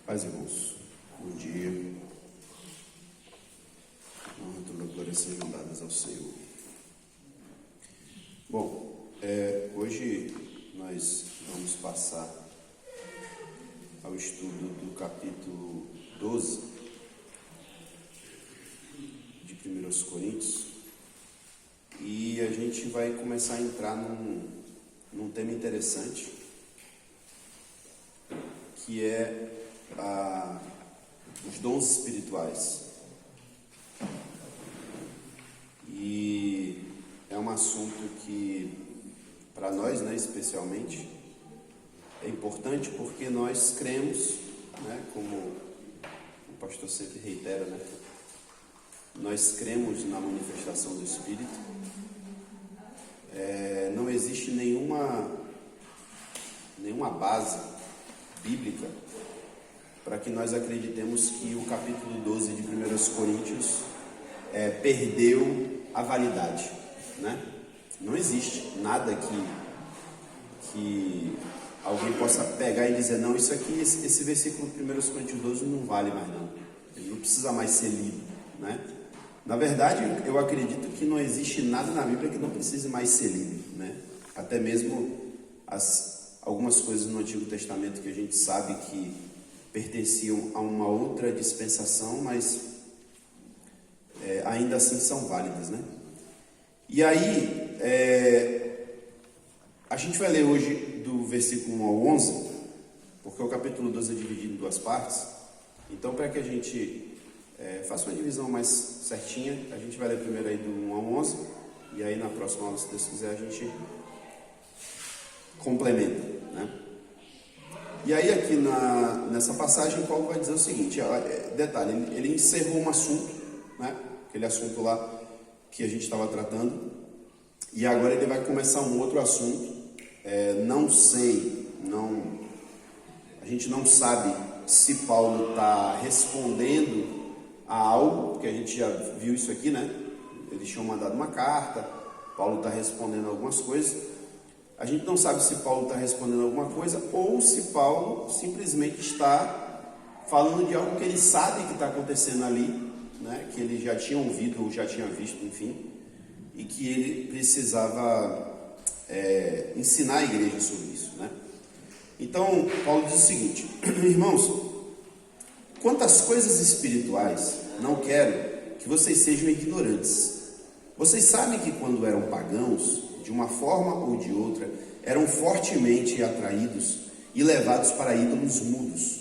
Paz, irmãos, bom dia. Honra, toda a glória sejam dadas ao Senhor. Bom, hoje nós vamos passar ao estudo do capítulo 12 de 1 Coríntios e a gente vai começar a entrar num tema interessante, que é os dons espirituais. E é um assunto que, para nós, especialmente, é importante porque nós cremos, como o pastor sempre reitera, nós cremos na manifestação do Espírito. Não existe nenhuma base bíblica para que nós acreditemos que o capítulo 12 de 1 Coríntios perdeu a validade, Não existe nada que alguém possa pegar e dizer, não, isso aqui, esse versículo de 1 Coríntios 12 não vale mais não, ele não precisa mais ser lido, Na verdade, eu acredito que não existe nada na Bíblia que não precise mais ser lido, Até mesmo algumas coisas no Antigo Testamento que a gente sabe que pertenciam a uma outra dispensação, mas ainda assim são válidas, E aí, a gente vai ler hoje do versículo 1 ao 11, porque o capítulo 12 é dividido em duas partes. Então, para que a gente faça uma divisão mais certinha, a gente vai ler primeiro aí do 1 ao 11, e aí na próxima aula, se Deus quiser, a gente complementa, E aí aqui nessa passagem, Paulo vai dizer o seguinte, detalhe, ele encerrou um assunto, aquele assunto lá que a gente estava tratando, e agora ele vai começar um outro assunto. A gente não sabe se Paulo está respondendo a algo, porque a gente já viu isso aqui, Eles tinham mandado uma carta, Paulo está respondendo algumas coisas. A gente não sabe se Paulo está respondendo alguma coisa ou se Paulo simplesmente está falando de algo que ele sabe que está acontecendo ali, que ele já tinha ouvido ou já tinha visto, enfim, e que ele precisava ensinar a igreja sobre isso, Então, Paulo diz o seguinte: irmãos, quanto às coisas espirituais, não quero que vocês sejam ignorantes. Vocês sabem que quando eram pagãos, de uma forma ou de outra, eram fortemente atraídos e levados para ídolos mudos.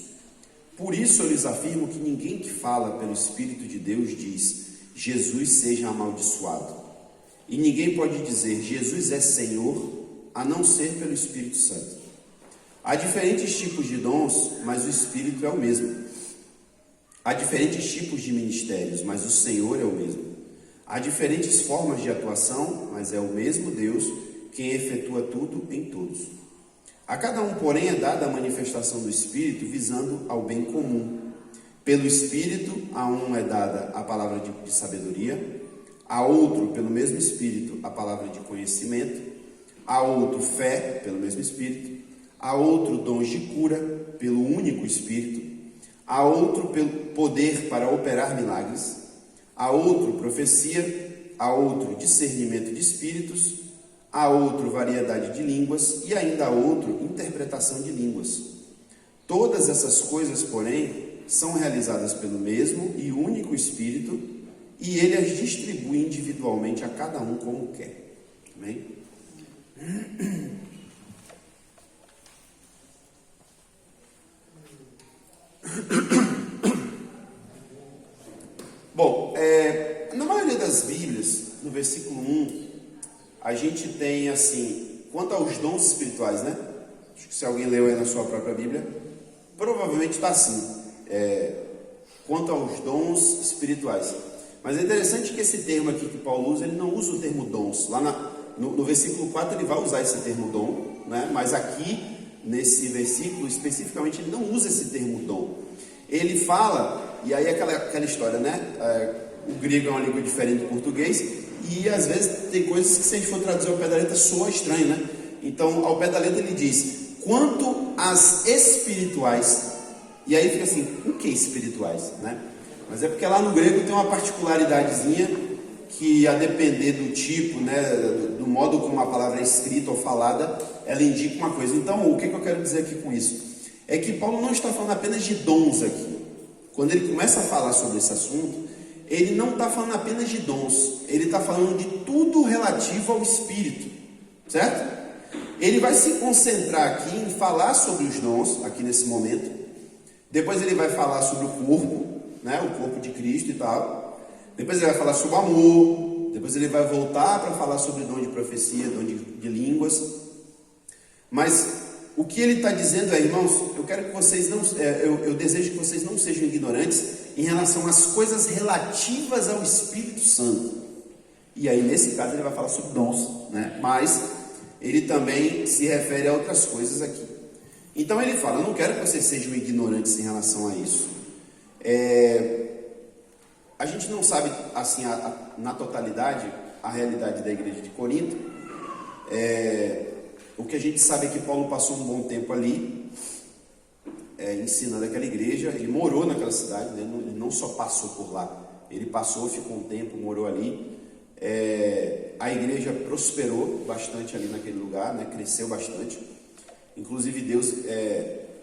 Por isso eu lhes afirmo que ninguém que fala pelo Espírito de Deus diz, Jesus seja amaldiçoado. E ninguém pode dizer, Jesus é Senhor, a não ser pelo Espírito Santo. Há diferentes tipos de dons, mas o Espírito é o mesmo. Há diferentes tipos de ministérios, mas o Senhor é o mesmo. Há diferentes formas de atuação, mas é o mesmo Deus quem efetua tudo em todos. A cada um, porém, é dada a manifestação do Espírito visando ao bem comum. Pelo Espírito, a um é dada a palavra de sabedoria, a outro, pelo mesmo Espírito, a palavra de conhecimento, a outro, fé, pelo mesmo Espírito, a outro, dons de cura, pelo único Espírito, a outro, pelo poder para operar milagres, a outro profecia, a outro discernimento de espíritos, a outro variedade de línguas e ainda a outro interpretação de línguas. Todas essas coisas, porém, são realizadas pelo mesmo e único Espírito e ele as distribui individualmente a cada um como quer. Amém? Bom, na maioria das Bíblias, no versículo 1, a gente tem assim, quanto aos dons espirituais, Acho que se alguém leu aí na sua própria Bíblia, provavelmente está assim, quanto aos dons espirituais. Mas é interessante que esse termo aqui que Paulo usa, ele não usa o termo dons. Lá no versículo 4 ele vai usar esse termo dom, Mas aqui, nesse versículo especificamente, ele não usa esse termo dom. Ele fala, e aí aquela história, o grego é uma língua diferente do português, e às vezes tem coisas que, se a gente for traduzir ao pé da letra, soa estranho, Então, ao pé da letra ele diz, quanto às espirituais, E aí fica assim, o que espirituais, né? Mas é porque lá no grego tem uma particularidadezinha que, a depender do tipo, né, do modo como a palavra é escrita ou falada, ela indica uma coisa. Então, o que eu quero dizer aqui com isso? É que Paulo não está falando apenas de dons aqui. Quando ele começa a falar sobre esse assunto, ele não está falando apenas de dons, ele está falando de tudo relativo ao Espírito, certo? Ele vai se concentrar aqui em falar sobre os dons, aqui nesse momento. Depois ele vai falar sobre o corpo, né, o corpo de Cristo e tal. Depois ele vai falar sobre o amor. Depois ele vai voltar para falar sobre dom de profecia, dom de línguas. Mas o que ele está dizendo é, irmãos, eu quero que vocês não, eu desejo que vocês não sejam ignorantes em relação às coisas relativas ao Espírito Santo. E aí, nesse caso, ele vai falar sobre dons, né? Mas ele também se refere a outras coisas aqui. Então ele fala, eu não quero que vocês sejam ignorantes em relação a isso. A gente não sabe, assim, na totalidade, a realidade da igreja de Corinto. O que a gente sabe é que Paulo passou um bom tempo ali, ensinando aquela igreja. Ele morou naquela cidade, né? Ele não só passou por lá, ele passou, ficou um tempo, morou ali. A igreja prosperou bastante ali naquele lugar, né? Cresceu bastante. Inclusive Deus,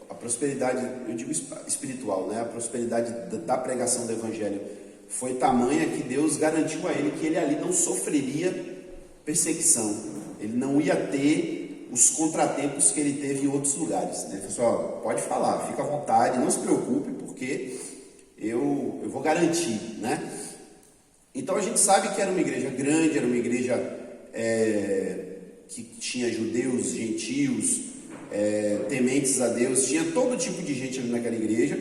a prosperidade, eu digo espiritual, né? A prosperidade da pregação do evangelho foi tamanha que Deus garantiu a ele que ele ali não sofreria perseguição. Ele não ia ter os contratempos que ele teve em outros lugares, né? Pessoal, pode falar, fica à vontade, não se preocupe, porque eu vou garantir, né? Então a gente sabe que era uma igreja grande, era uma igreja que tinha judeus, gentios, tementes a Deus, tinha todo tipo de gente ali naquela igreja.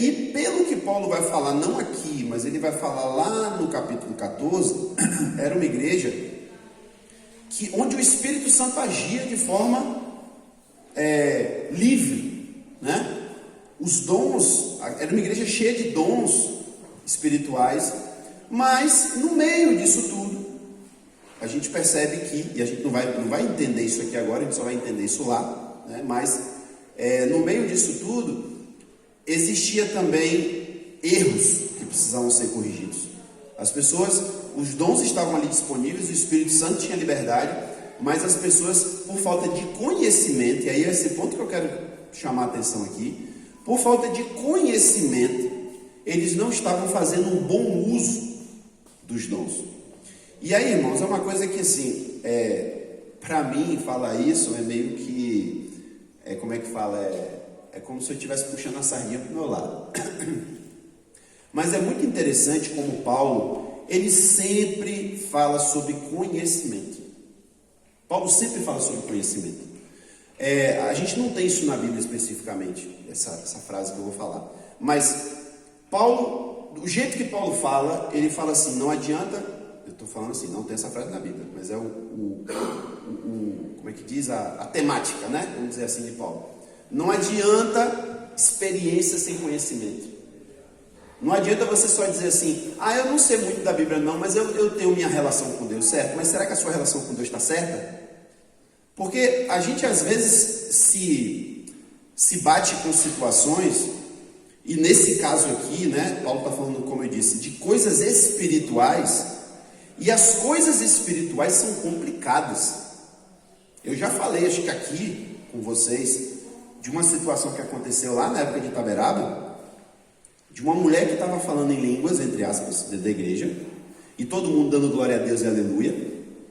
E pelo que Paulo vai falar, não aqui, mas ele vai falar lá no capítulo 14, era uma igreja onde o Espírito Santo agia de forma livre, né? Os dons, era uma igreja cheia de dons espirituais, mas no meio disso tudo, a gente percebe que, e a gente não vai entender isso aqui agora, a gente só vai entender isso lá, né? Mas no meio disso tudo, existia também erros que precisavam ser corrigidos. As pessoas, os dons estavam ali disponíveis, o Espírito Santo tinha liberdade, mas as pessoas, por falta de conhecimento, e aí é esse ponto que eu quero chamar a atenção aqui, por falta de conhecimento, eles não estavam fazendo um bom uso dos dons. E aí, irmãos, é uma coisa que, assim, para mim, falar isso é meio que, como é que fala, é como se eu estivesse puxando a sardinha para o meu lado. Mas é muito interessante como Paulo, ele sempre fala sobre conhecimento. Paulo sempre fala sobre conhecimento. A gente não tem isso na Bíblia especificamente, essa frase que eu vou falar. Mas Paulo, do jeito que Paulo fala, ele fala assim, não adianta, eu estou falando assim, não tem essa frase na Bíblia, mas é como é que diz, a temática, né? Vamos dizer assim, de Paulo. Não adianta experiência sem conhecimento. Não adianta você só dizer assim, eu não sei muito da Bíblia não, mas eu tenho minha relação com Deus, certo? Mas será que a sua relação com Deus está certa? Porque a gente às vezes se bate com situações, e nesse caso aqui, né, Paulo está falando, como eu disse, de coisas espirituais, e as coisas espirituais são complicadas. Eu já falei, acho que aqui com vocês, de uma situação que aconteceu lá na época de Itaberaba, de uma mulher que estava falando em línguas, entre aspas, da igreja, e todo mundo dando glória a Deus e aleluia,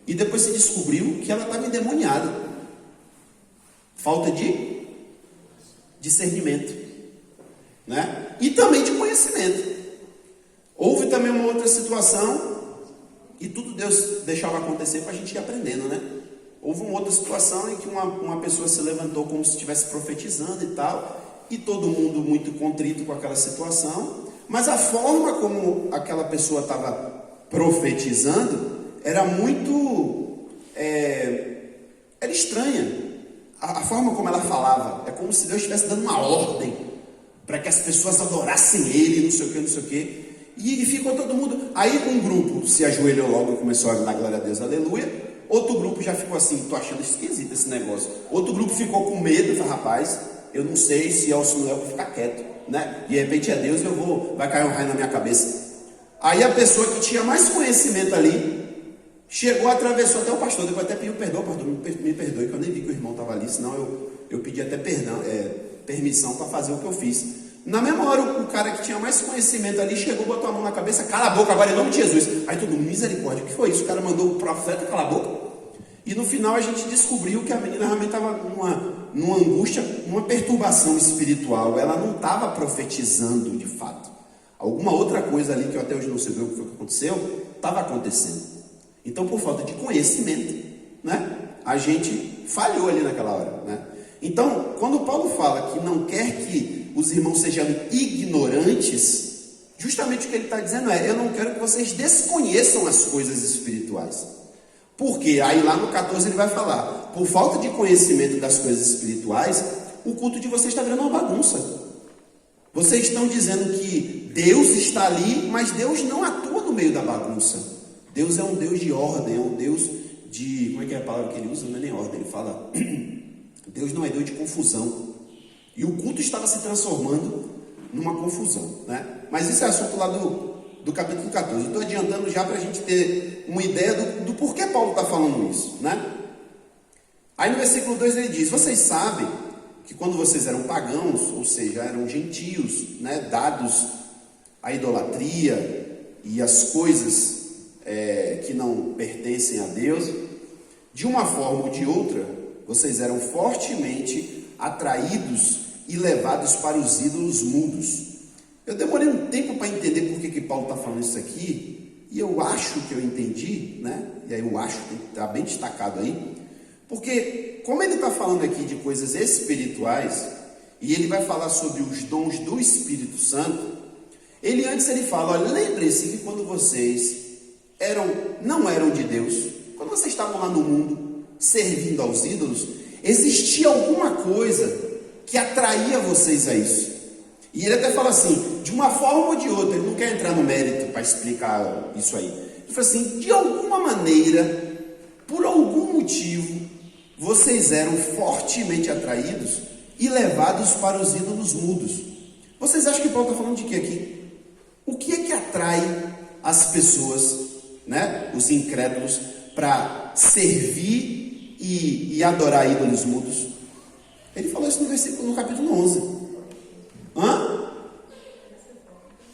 e depois se descobriu que ela estava endemoniada. Falta de discernimento, né? E também de conhecimento. Houve também uma outra situação, e tudo Deus deixava acontecer para a gente ir aprendendo, né? Houve uma outra situação em que uma pessoa se levantou como se estivesse profetizando e tal, e todo mundo muito contrito com aquela situação, mas a forma como aquela pessoa estava profetizando era muito, era estranha. A forma como ela falava, é como se Deus estivesse dando uma ordem para que as pessoas adorassem Ele, não sei o que, e ficou todo mundo. Aí um grupo se ajoelhou logo e começou a dar glória a Deus, aleluia. Outro grupo já ficou assim, tô achando esquisito esse negócio. Outro grupo ficou com medo, falou, rapaz, eu não sei se é o Sinuel que ficar quieto, né? De repente é Deus, vai cair um raio na minha cabeça. Aí a pessoa que tinha mais conhecimento ali, chegou, atravessou até o pastor, depois até pediu perdão, pastor, me perdoe, que eu nem vi que o irmão estava ali, senão eu pedi até permissão para fazer o que eu fiz. Na mesma hora, o cara que tinha mais conhecimento ali, chegou, botou a mão na cabeça, cala a boca agora em nome de Jesus. Aí todo mundo, misericórdia, o que foi isso? O cara mandou o profeta calar a boca. E no final a gente descobriu que a menina realmente estava numa angústia, numa perturbação espiritual. Ela não estava profetizando de fato. Alguma outra coisa ali, que eu até hoje não sei o que foi que aconteceu, estava acontecendo. Então, por falta de conhecimento, né, a gente falhou ali naquela hora, né? Então, quando Paulo fala que não quer que os irmãos sejam ignorantes, justamente o que ele está dizendo eu não quero que vocês desconheçam as coisas espirituais. Porque aí lá no 14 ele vai falar, por falta de conhecimento das coisas espirituais, o culto de vocês está virando uma bagunça. Vocês estão dizendo que Deus está ali, mas Deus não atua no meio da bagunça. Deus é um Deus de ordem, é um Deus de... Como é que é a palavra que ele usa? Não é nem ordem, ele fala... Deus não é Deus de confusão. E o culto estava se transformando numa confusão, né? Mas isso é assunto lá do capítulo 14. Estou adiantando já para a gente ter uma ideia do porquê Paulo está falando isso, né? Aí no versículo 2 ele diz, vocês sabem que quando vocês eram pagãos, ou seja, eram gentios, né, dados à idolatria e às coisas que não pertencem a Deus, de uma forma ou de outra, vocês eram fortemente atraídos e levados para os ídolos mudos. Eu demorei um tempo para entender por que Paulo está falando isso aqui, e eu acho que eu entendi, né? E aí eu acho que está bem destacado aí, porque como ele está falando aqui de coisas espirituais, e ele vai falar sobre os dons do Espírito Santo, ele fala, olha, lembrem-se que quando vocês não eram de Deus, quando vocês estavam lá no mundo, servindo aos ídolos, existia alguma coisa que atraía vocês a isso. E ele até fala assim, de uma forma ou de outra, ele não quer entrar no mérito para explicar isso aí. Ele fala assim, de alguma maneira, por algum motivo, vocês eram fortemente atraídos e levados para os ídolos mudos. Vocês acham que Paulo está falando de quê aqui? O que é que atrai as pessoas, né, os incrédulos, para servir e adorar ídolos mudos? Ele falou isso no capítulo 11. Hã?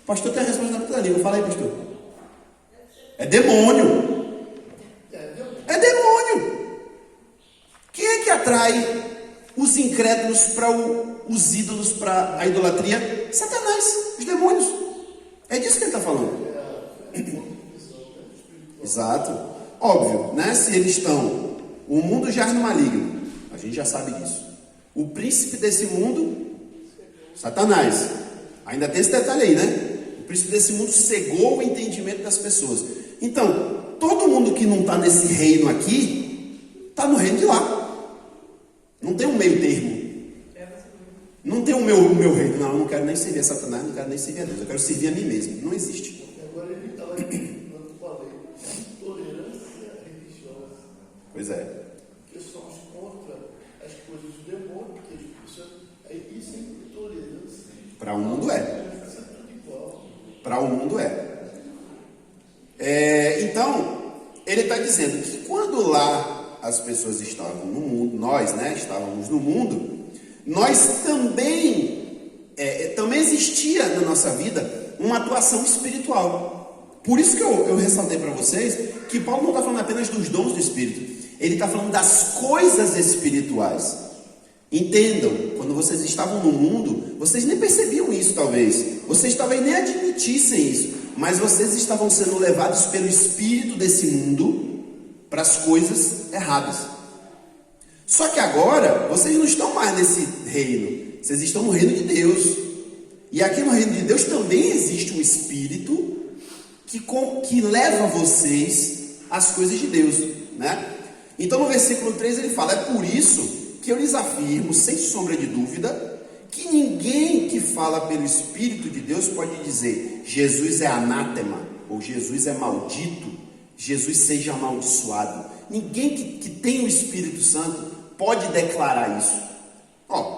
Pastor tem a resposta na língua. Fala aí, pastor. É demônio. É demônio. Quem é que atrai os incrédulos para os ídolos, para a idolatria? Satanás, os demônios. É disso que ele está falando. Exato. Óbvio, né? Se eles estão... O mundo jaz no maligno. A gente já sabe disso. O príncipe desse mundo, Satanás. Ainda tem esse detalhe aí, né? O príncipe desse mundo cegou o entendimento das pessoas. Então, todo mundo que não está nesse reino aqui, está no reino de lá. Não tem um meio termo. Não tem o meu reino. Não, eu não quero nem servir a Satanás, não quero nem servir a Deus. Eu quero servir a mim mesmo. Não existe. Agora ele estava quando eu falei, intolerância religiosa. Pois é. Que somos contra as coisas do demônio, porque isso é intolerância. Para o mundo é. Para o mundo é. Então, ele está dizendo que quando lá as pessoas estavam no mundo, nós, né, estávamos no mundo, nós também existia na nossa vida uma atuação espiritual. Por isso que eu ressaltei para vocês que Paulo não está falando apenas dos dons do Espírito, ele está falando das coisas espirituais. Entendam, quando vocês estavam no mundo, vocês nem percebiam isso talvez, vocês talvez nem admitissem isso, mas vocês estavam sendo levados pelo Espírito desse mundo para as coisas erradas. Só que agora, vocês não estão mais nesse reino, vocês estão no reino de Deus. E aqui no reino de Deus também existe um Espírito que leva vocês às coisas de Deus, né? Então no versículo 3 ele fala, é por isso que eu lhes afirmo, sem sombra de dúvida, que ninguém que fala pelo Espírito de Deus pode dizer, Jesus é anátema, ou Jesus é maldito, Jesus seja amaldiçoado. Ninguém que tem o Espírito Santo pode declarar isso.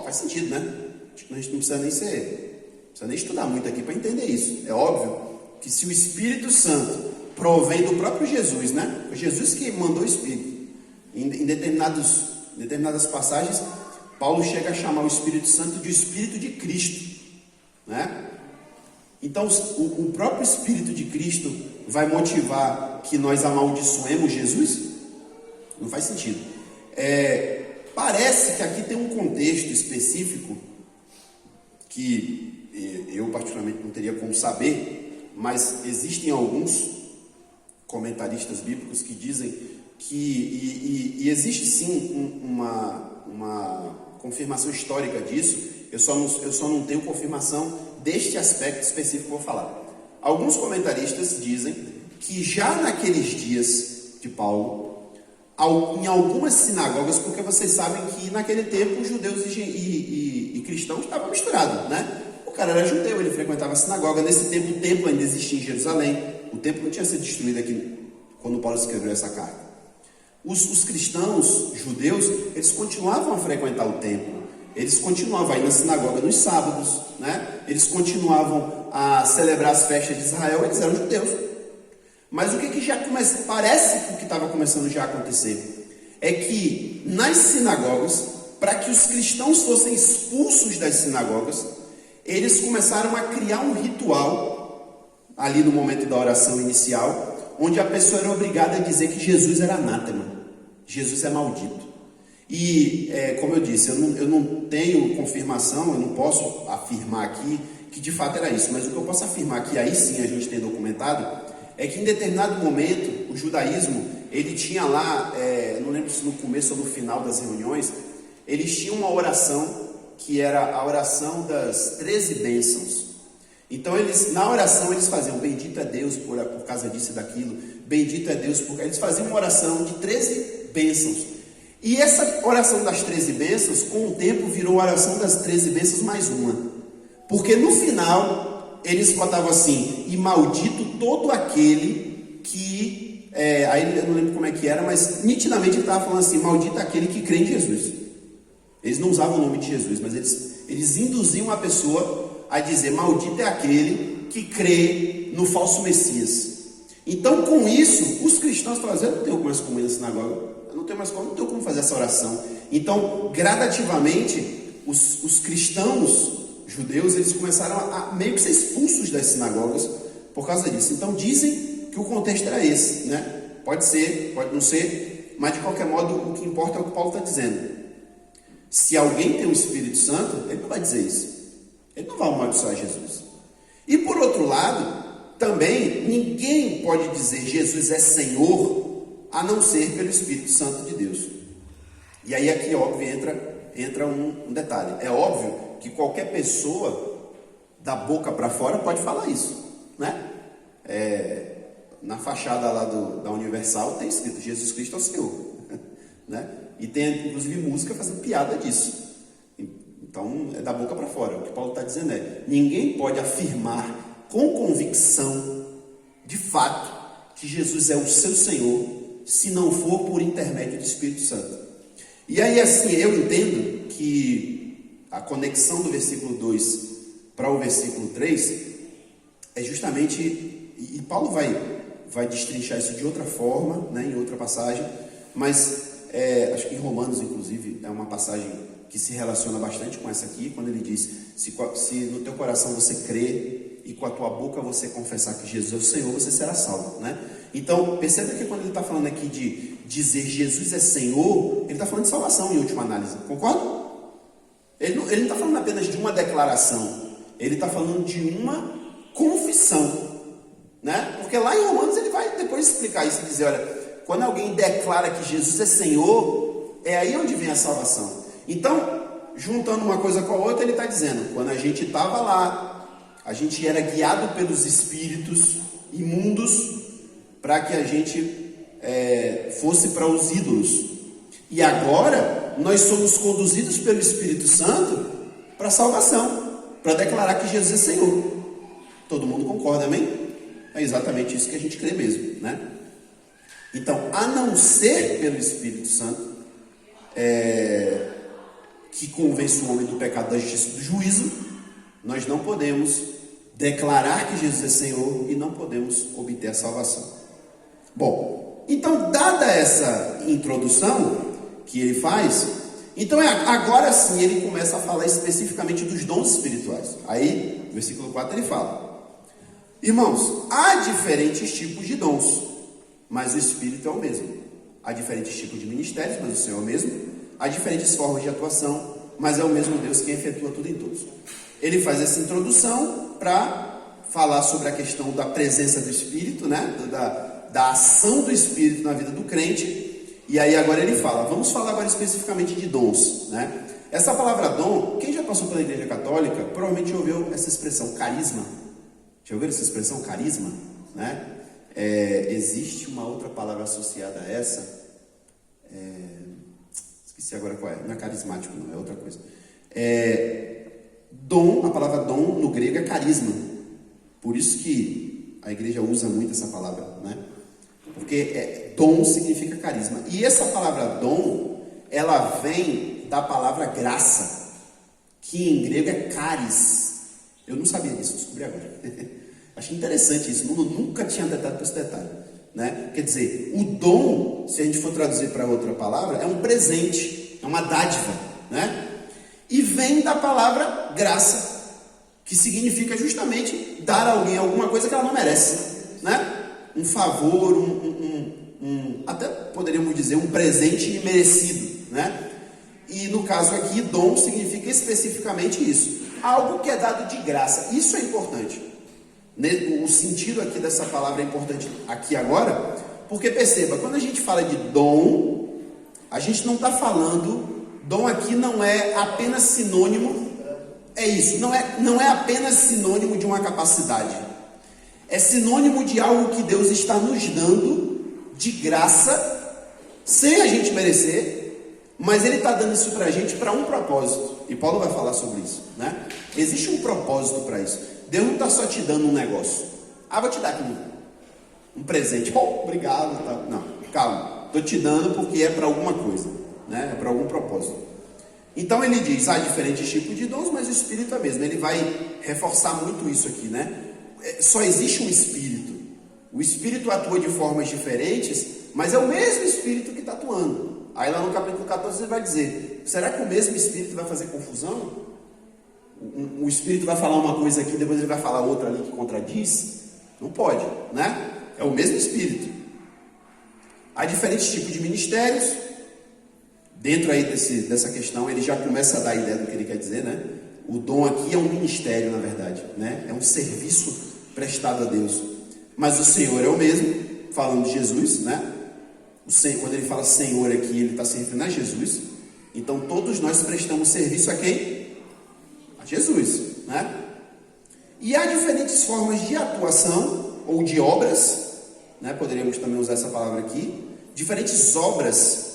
Faz sentido, né? Acho que a gente não precisa nem estudar muito aqui para entender isso. É óbvio que se o Espírito Santo provém do próprio Jesus, né? Foi Jesus que mandou o Espírito. Em determinadas passagens, Paulo chega a chamar o Espírito Santo de Espírito de Cristo, né? Então, o próprio Espírito de Cristo vai motivar que nós amaldiçoemos Jesus? Não faz sentido. Parece que aqui tem um contexto específico que eu particularmente não teria como saber, mas existem alguns comentaristas bíblicos que dizem que existe sim uma confirmação histórica disso. Eu só não tenho confirmação deste aspecto específico que eu vou falar. Alguns comentaristas dizem que já naqueles dias de Paulo, em algumas sinagogas, porque vocês sabem que naquele tempo os judeus e cristãos estavam misturados, né? O cara era judeu, ele frequentava a sinagoga. Nesse tempo o templo ainda existia em Jerusalém. O templo não tinha sido destruído aqui quando Paulo escreveu essa carta. Os cristãos judeus, eles continuavam a frequentar o templo. Eles continuavam a ir na sinagoga nos sábados, né? Eles continuavam a celebrar as festas de Israel. Eles eram judeus. Mas o que já parece que o que estava começando já a acontecer é que nas sinagogas, para que os cristãos fossem expulsos das sinagogas, eles começaram a criar um ritual ali no momento da oração inicial, onde a pessoa era obrigada a dizer que Jesus era anátema, Jesus é maldito. E como eu disse, eu não tenho confirmação, eu não posso afirmar aqui que de fato era isso, mas o que eu posso afirmar que aí sim a gente tem documentado é que em determinado momento o judaísmo, ele tinha lá, não lembro se no começo ou no final das reuniões, eles tinham uma oração que era a oração das 13 bênçãos. Então na oração eles faziam bendito é Deus por causa disso e daquilo, bendito é Deus porque eles faziam uma oração de 13 bênçãos. E essa oração das 13 bênçãos, com o tempo, virou a oração das 13 bênçãos mais uma. Porque no final eles botavam assim: e maldito todo aquele que... aí eu não lembro como é que era, mas nitidamente ele estava falando assim: maldito aquele que crê em Jesus. Eles não usavam o nome de Jesus, mas eles induziam a pessoa a dizer: maldito é aquele que crê no falso Messias. Então, com isso, os cristãos falaram: eu não tenho mais como ir na sinagoga, eu não tenho como fazer essa oração. Então, gradativamente, os cristãos judeus, eles começaram a meio que ser expulsos das sinagogas por causa disso. Então dizem que o contexto era esse, né? Pode ser, pode não ser, mas de qualquer modo o que importa é o que Paulo está dizendo. Se alguém tem o Espírito Santo, ele não vai dizer isso. Ele não vai amaldiçoar Jesus. E por outro lado, também ninguém pode dizer Jesus é Senhor a não ser pelo Espírito Santo de Deus. E aí aqui, óbvio, entra um detalhe. É óbvio que qualquer pessoa, da boca para fora, pode falar isso, né? Na fachada lá da Universal tem escrito: Jesus Cristo é o Senhor, né? E tem inclusive música fazendo piada disso. Então é da boca para fora. O que Paulo está dizendo ninguém pode afirmar com convicção, de fato, que Jesus é o seu Senhor, se não for por intermédio do Espírito Santo. E aí assim, eu entendo que a conexão do versículo 2 para o versículo 3 é justamente, e Paulo vai destrinchar isso de outra forma, né, em outra passagem, mas acho que em Romanos, inclusive, é uma passagem que se relaciona bastante com essa aqui, quando ele diz: se no teu coração você crer e com a tua boca você confessar que Jesus é o Senhor, você será salvo, né? Então, perceba que quando ele está falando aqui de dizer Jesus é Senhor, ele está falando de salvação em última análise, concorda? Ele não está falando apenas de uma declaração, ele está falando de uma confissão, né? Porque lá em Romanos ele vai depois explicar isso e dizer: olha, quando alguém declara que Jesus é Senhor, é aí onde vem a salvação. Então, juntando uma coisa com a outra, ele está dizendo: quando a gente estava lá, a gente era guiado pelos espíritos imundos para que a gente fosse para os ídolos. E agora, nós somos conduzidos pelo Espírito Santo para a salvação, para declarar que Jesus é Senhor. Todo mundo concorda, amém? É exatamente isso que a gente crê mesmo, né? Então, a não ser pelo Espírito Santo, que convence o homem do pecado, da justiça e do juízo, nós não podemos declarar que Jesus é Senhor e não podemos obter a salvação. Bom, então, dada essa introdução que ele faz, então agora sim ele começa a falar especificamente dos dons espirituais. Aí, no versículo 4 ele fala: irmãos, há diferentes tipos de dons, mas o Espírito é o mesmo. Há diferentes tipos de ministérios, mas o Senhor é o mesmo. Há diferentes formas de atuação, mas é o mesmo Deus quem efetua tudo em todos. Ele faz essa introdução para falar sobre a questão da presença do Espírito, né? Da ação do Espírito na vida do crente. E aí agora ele fala, vamos falar agora especificamente de dons, né? Essa palavra dom, quem já passou pela Igreja Católica, provavelmente ouviu essa expressão carisma. Já ouviram essa expressão carisma? Né? Existe uma outra palavra associada a essa, esqueci agora qual é, não é carismático não, é outra coisa. Dom, a palavra dom no grego é carisma, por isso que a igreja usa muito essa palavra, né? Porque dom significa carisma, e essa palavra dom, ela vem da palavra graça, que em grego é charis. Eu não sabia disso, descobri agora. Achei interessante isso, nunca tinha atentado para esse detalhe, né? Quer dizer, o dom, se a gente for traduzir para outra palavra, é um presente, é uma dádiva, né? E vem da palavra graça, que significa justamente dar a alguém alguma coisa que ela não merece, né? Um favor, até poderíamos dizer um presente imerecido, né? E no caso aqui, dom significa especificamente isso, algo que é dado de graça. Isso é importante. O sentido aqui dessa palavra é importante aqui agora, porque perceba, quando a gente fala de dom, a gente não está falando, dom aqui não é apenas sinônimo, é isso, não é apenas sinônimo de uma capacidade, é sinônimo de algo que Deus está nos dando de graça, sem a gente merecer, mas Ele está dando isso para a gente para um propósito, e Paulo vai falar sobre isso, né? Existe um propósito para isso. Deus não está só te dando um negócio. Vou te dar aqui um presente. Obrigado. Tá. Não, calma. Estou te dando porque é para alguma coisa, né? É para algum propósito. Então ele diz, há diferentes tipos de dons, mas o Espírito é mesmo. Ele vai reforçar muito isso aqui, né? Só existe um Espírito. O Espírito atua de formas diferentes, mas é o mesmo Espírito que está atuando. Aí lá no capítulo 14 ele vai dizer, será que o mesmo Espírito vai fazer confusão? O Espírito vai falar uma coisa aqui, depois ele vai falar outra ali que contradiz? Não pode, né? É o mesmo Espírito. Há diferentes tipos de ministérios. Dentro aí dessa questão, ele já começa a dar a ideia do que ele quer dizer, né? O dom aqui é um ministério, na verdade, né? É um serviço prestado a Deus. Mas o Senhor é o mesmo, falando de Jesus, né? Quando ele fala Senhor aqui, ele está se referindo a Jesus. Então todos nós prestamos serviço a quem? Jesus, né? E há diferentes formas de atuação ou de obras, né? Poderíamos também usar essa palavra aqui, diferentes obras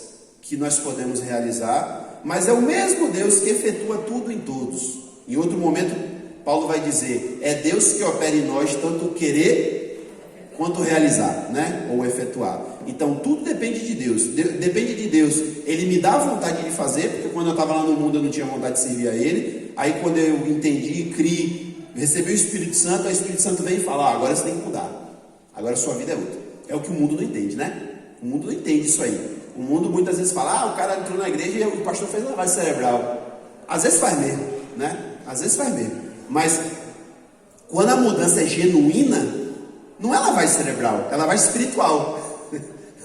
que nós podemos realizar, mas é o mesmo Deus que efetua tudo em todos. Em outro momento, Paulo vai dizer, é Deus que opera em nós tanto querer quanto realizar, né? Ou efetuar. Então tudo depende de Deus. Depende de Deus. Ele me dá vontade de fazer, porque quando eu estava lá no mundo eu não tinha vontade de servir a Ele. Aí quando eu entendi, criei, recebi o Espírito Santo, o Espírito Santo vem e fala, agora você tem que mudar. Agora a sua vida é outra. É o que o mundo não entende, né? O mundo não entende isso aí. O mundo muitas vezes fala, o cara entrou na igreja e o pastor fez lavagem cerebral. Às vezes faz mesmo, né? Às vezes faz mesmo. Mas quando a mudança é genuína, não é lavagem cerebral, é lavagem espiritual,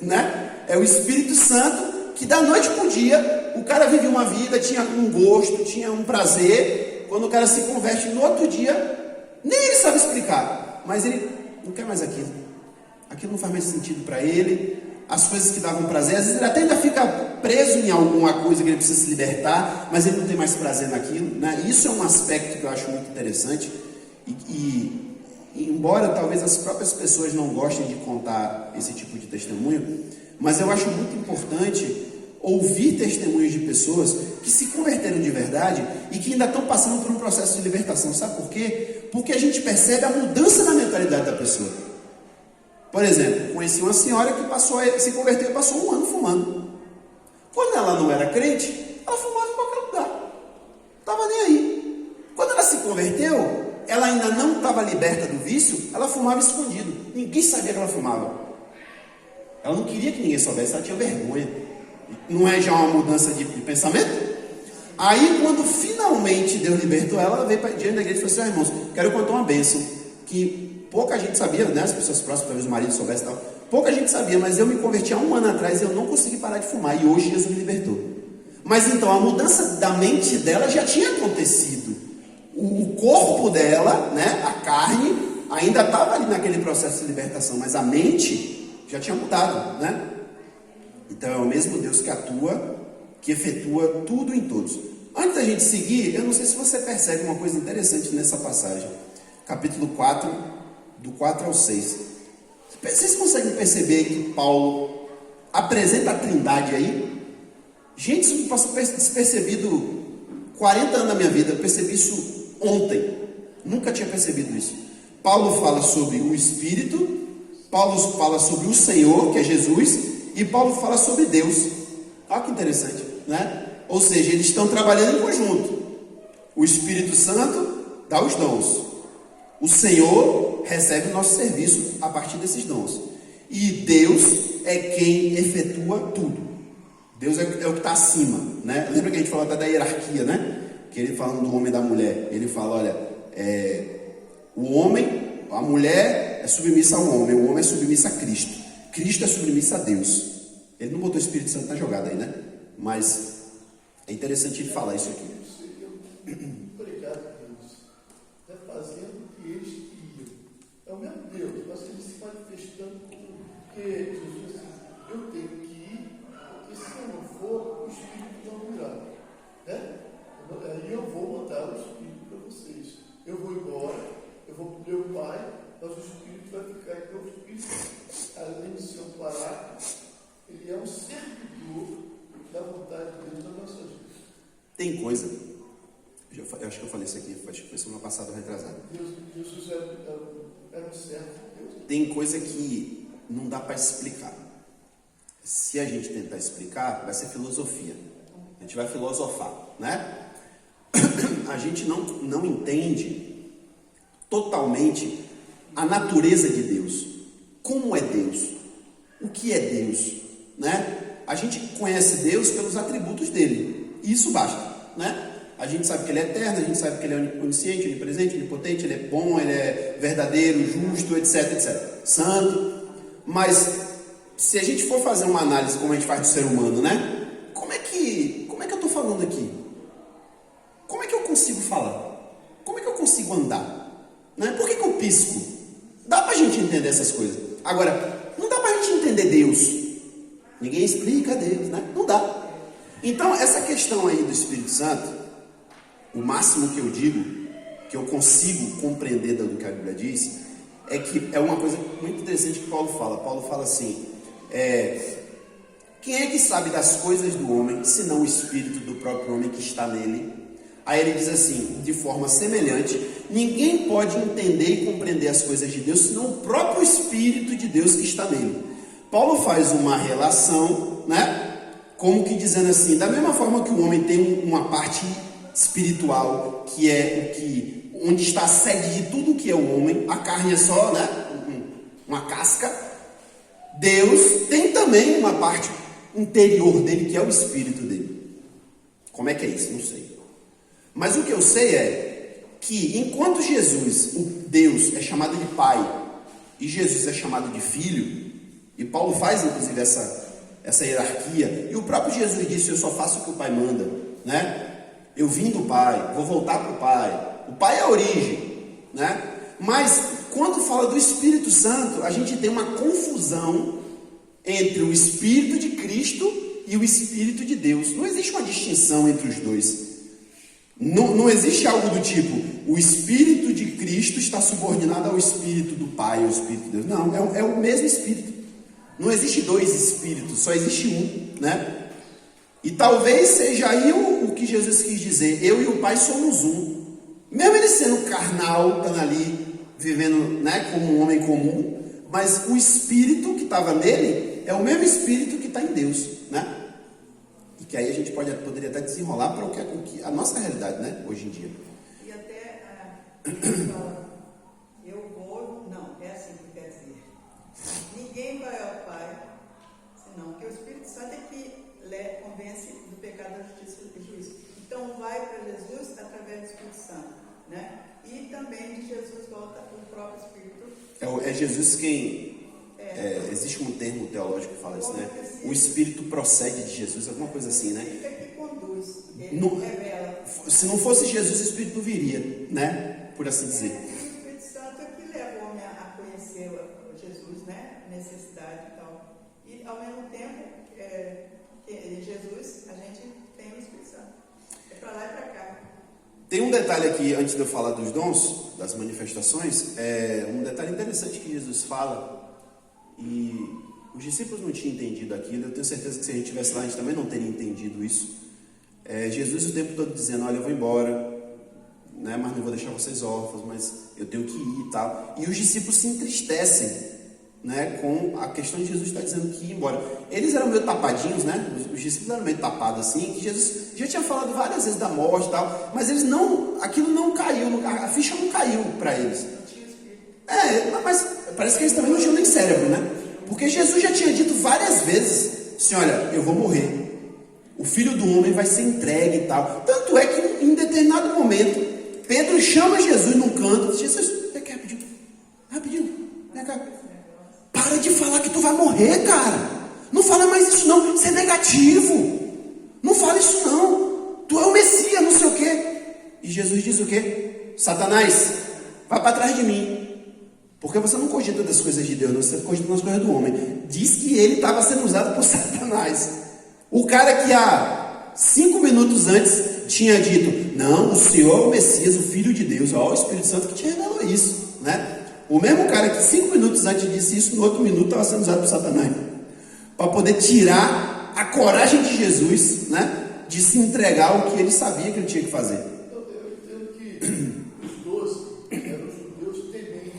né? É o Espírito Santo que da noite para o dia, o cara vive uma vida, tinha um gosto, tinha um prazer, quando o cara se converte no outro dia, nem ele sabe explicar, mas ele não quer mais aquilo não faz mais sentido para ele, as coisas que davam prazer, às vezes ele até ainda fica preso em alguma coisa que ele precisa se libertar, mas ele não tem mais prazer naquilo, né? Isso é um aspecto que eu acho muito interessante, e embora talvez as próprias pessoas não gostem de contar esse tipo de testemunho, mas eu acho muito importante ouvir testemunhos de pessoas que se converteram de verdade e que ainda estão passando por um processo de libertação. Sabe por quê? Porque a gente percebe a mudança na mentalidade da pessoa. Por exemplo, conheci uma senhora que se converteu e passou um ano fumando. Quando ela não era crente, ela fumava em qualquer lugar. Estava nem aí. Quando ela se converteu, ela ainda não estava liberta do vício, ela fumava escondido. Ninguém sabia que ela fumava. Ela não queria que ninguém soubesse, ela tinha vergonha. Não é já uma mudança de pensamento? Aí, quando finalmente Deus libertou ela, ela veio para diante da igreja e falou assim: irmãos, quero contar uma bênção que pouca gente sabia, né? As pessoas próximas, talvez o marido soubesse e tal. Pouca gente sabia, mas eu me converti há 1 ano atrás e eu não consegui parar de fumar. E hoje Jesus me libertou. Mas então, a mudança da mente dela já tinha acontecido. O corpo dela, né? A carne, ainda estava ali naquele processo de libertação, mas a mente já tinha mudado, né? Então é o mesmo Deus que atua, que efetua tudo em todos. Antes da gente seguir, eu não sei se você percebe uma coisa interessante nessa passagem. Capítulo 4, do 4 ao 6. Vocês conseguem perceber que Paulo apresenta a trindade aí? Gente, isso me passou despercebido 40 anos da minha vida. Eu percebi isso ontem. Nunca tinha percebido isso. Paulo fala sobre o Espírito, Paulo fala sobre o Senhor, que é Jesus, e Paulo fala sobre Deus. Olha que interessante, né? Ou seja, eles estão trabalhando em conjunto. O Espírito Santo dá os dons. O Senhor recebe o nosso serviço a partir desses dons. E Deus é quem efetua tudo. Deus é o que está acima, né? Lembra que a gente falou até da hierarquia, né? Que ele falando do homem e da mulher. Ele fala, olha, o homem, a mulher é submissa ao homem, o homem é submisso a Cristo. Cristo é submisso a Deus. Ele não botou o Espírito Santo na jogada aí, né? Mas é interessante ele falar isso aqui. Obrigado, Deus. Está fazendo o que eles queriam. É o mesmo Deus, mas ele se manifestando como que Jesus assim, eu tenho que ir, porque se eu não for, o Espírito não virá. Né? Aí eu vou mandar o Espírito para vocês. Eu vou embora, eu vou para o meu Pai, mas o Espírito vai ficar. Então o Espírito, além de ser um paráclito, ele é um servidor da vontade de Deus nas nossas vidas. Tem coisa, eu acho que eu falei isso aqui, acho que foi semana passada ou retrasada. Jesus era um servo de Deus. Tem coisa que não dá para explicar. Se a gente tentar explicar, vai ser filosofia. A gente vai filosofar, né? A gente não entende totalmente a natureza de Deus. Como é Deus? O que é Deus? Né? A gente conhece Deus pelos atributos dele. E isso basta, né? A gente sabe que ele é eterno, a gente sabe que ele é onisciente, onipresente, onipotente, ele é bom, ele é verdadeiro, justo, etc, etc. Santo. Mas se a gente for fazer uma análise como a gente faz do ser humano, né? Como é que eu estou falando aqui? Como é que eu consigo falar? Como é que eu consigo andar? Né? Por que eu pisco? Dá pra gente entender essas coisas. Agora, não dá pra gente entender Deus. Ninguém explica Deus, né? Não dá. Então, essa questão aí do Espírito Santo, o máximo que eu digo, que eu consigo compreender do que a Bíblia diz, é que é uma coisa muito interessante que Paulo fala. Paulo fala assim, quem é que sabe das coisas do homem, senão o Espírito do próprio homem que está nele? Aí ele diz assim, de forma semelhante, ninguém pode entender e compreender as coisas de Deus, senão o próprio Espírito de Deus que está nele. Paulo faz uma relação, né? Como que dizendo assim, da mesma forma que o homem tem uma parte espiritual, que é onde está a sede de tudo que é o homem, a carne é só, né? Uma casca. Deus tem também uma parte interior dele, que é o Espírito dele. Como é que é isso? Não sei. Mas o que eu sei é que enquanto Jesus, o Deus, é chamado de Pai, e Jesus é chamado de Filho, e Paulo faz inclusive essa hierarquia, e o próprio Jesus disse, eu só faço o que o Pai manda, né? Eu vim do Pai, vou voltar para o Pai. O Pai é a origem, né? Mas quando fala do Espírito Santo, a gente tem uma confusão entre o Espírito de Cristo e o Espírito de Deus. Não existe uma distinção entre os dois. Não existe algo do tipo, o Espírito de Cristo está subordinado ao Espírito do Pai, ao Espírito de Deus. Não, é o mesmo Espírito. Não existe dois Espíritos, só existe um, né? E talvez seja aí o que Jesus quis dizer, eu e o Pai somos um. Mesmo ele sendo carnal, estando ali, vivendo, né, como um homem comum, mas o Espírito que estava nele é o mesmo Espírito que está em Deus, né? E que aí a gente poderia até desenrolar para o que a nossa realidade, né, hoje em dia. E até eu vou, não, é assim que quer dizer. Ninguém vai ao Pai, senão que o Espírito Santo é que convence do pecado, da justiça e do juízo. Então vai para Jesus através do Espírito Santo, né? E também de Jesus volta o próprio Espírito. É Jesus quem... existe um termo teológico que fala isso, né? O Espírito procede de Jesus, alguma coisa assim, né? Ele é que conduz, ele revela. Se não fosse Jesus, o Espírito não viria, né? Por assim dizer. O Espírito Santo é que leva o homem a conhecer Jesus, né? Necessidade e tal. E ao mesmo tempo, Jesus, a gente tem o Espírito Santo. É para lá e para cá. Tem um detalhe aqui, antes de eu falar dos dons, das manifestações, um detalhe interessante que Jesus fala, e os discípulos não tinham entendido aquilo. Eu tenho certeza que se a gente estivesse lá, a gente também não teria entendido isso. Jesus o tempo todo dizendo, olha, eu vou embora, né, mas não vou deixar vocês órfãos, mas eu tenho que ir e tal. E os discípulos se entristecem, né, com a questão de Jesus estar dizendo que ia embora. Eles eram meio tapadinhos, né? Os discípulos eram meio tapados assim, que Jesus já tinha falado várias vezes da morte e tal, mas eles não, aquilo não caiu, a ficha não caiu para eles. Mas parece que eles também não tinham nem cérebro, né? Porque Jesus já tinha dito várias vezes assim, olha, eu vou morrer, o Filho do Homem vai ser entregue e tal. Tanto é que em determinado momento Pedro chama Jesus num canto e diz, Jesus, vem cá rapidinho, vem cá. Para de falar que tu vai morrer, cara. Não fala mais isso não, isso é negativo. Não fala isso não. Tu é o Messias, não sei o quê. E Jesus diz o quê? Satanás, vai para trás de mim. Porque você não cogita das coisas de Deus, não, você cogita das coisas do homem. Diz que ele estava sendo usado por Satanás. O cara que há 5 minutos antes tinha dito, não, o Senhor é o Messias, o Filho de Deus. Ó, o Espírito Santo que te revelou isso, né? O mesmo cara que 5 minutos antes disse isso, no outro minuto estava sendo usado por Satanás. Para poder tirar a coragem de Jesus, né? De se entregar ao que ele sabia que ele tinha que fazer. Eu entendo que os 12 eram os judeus tementes,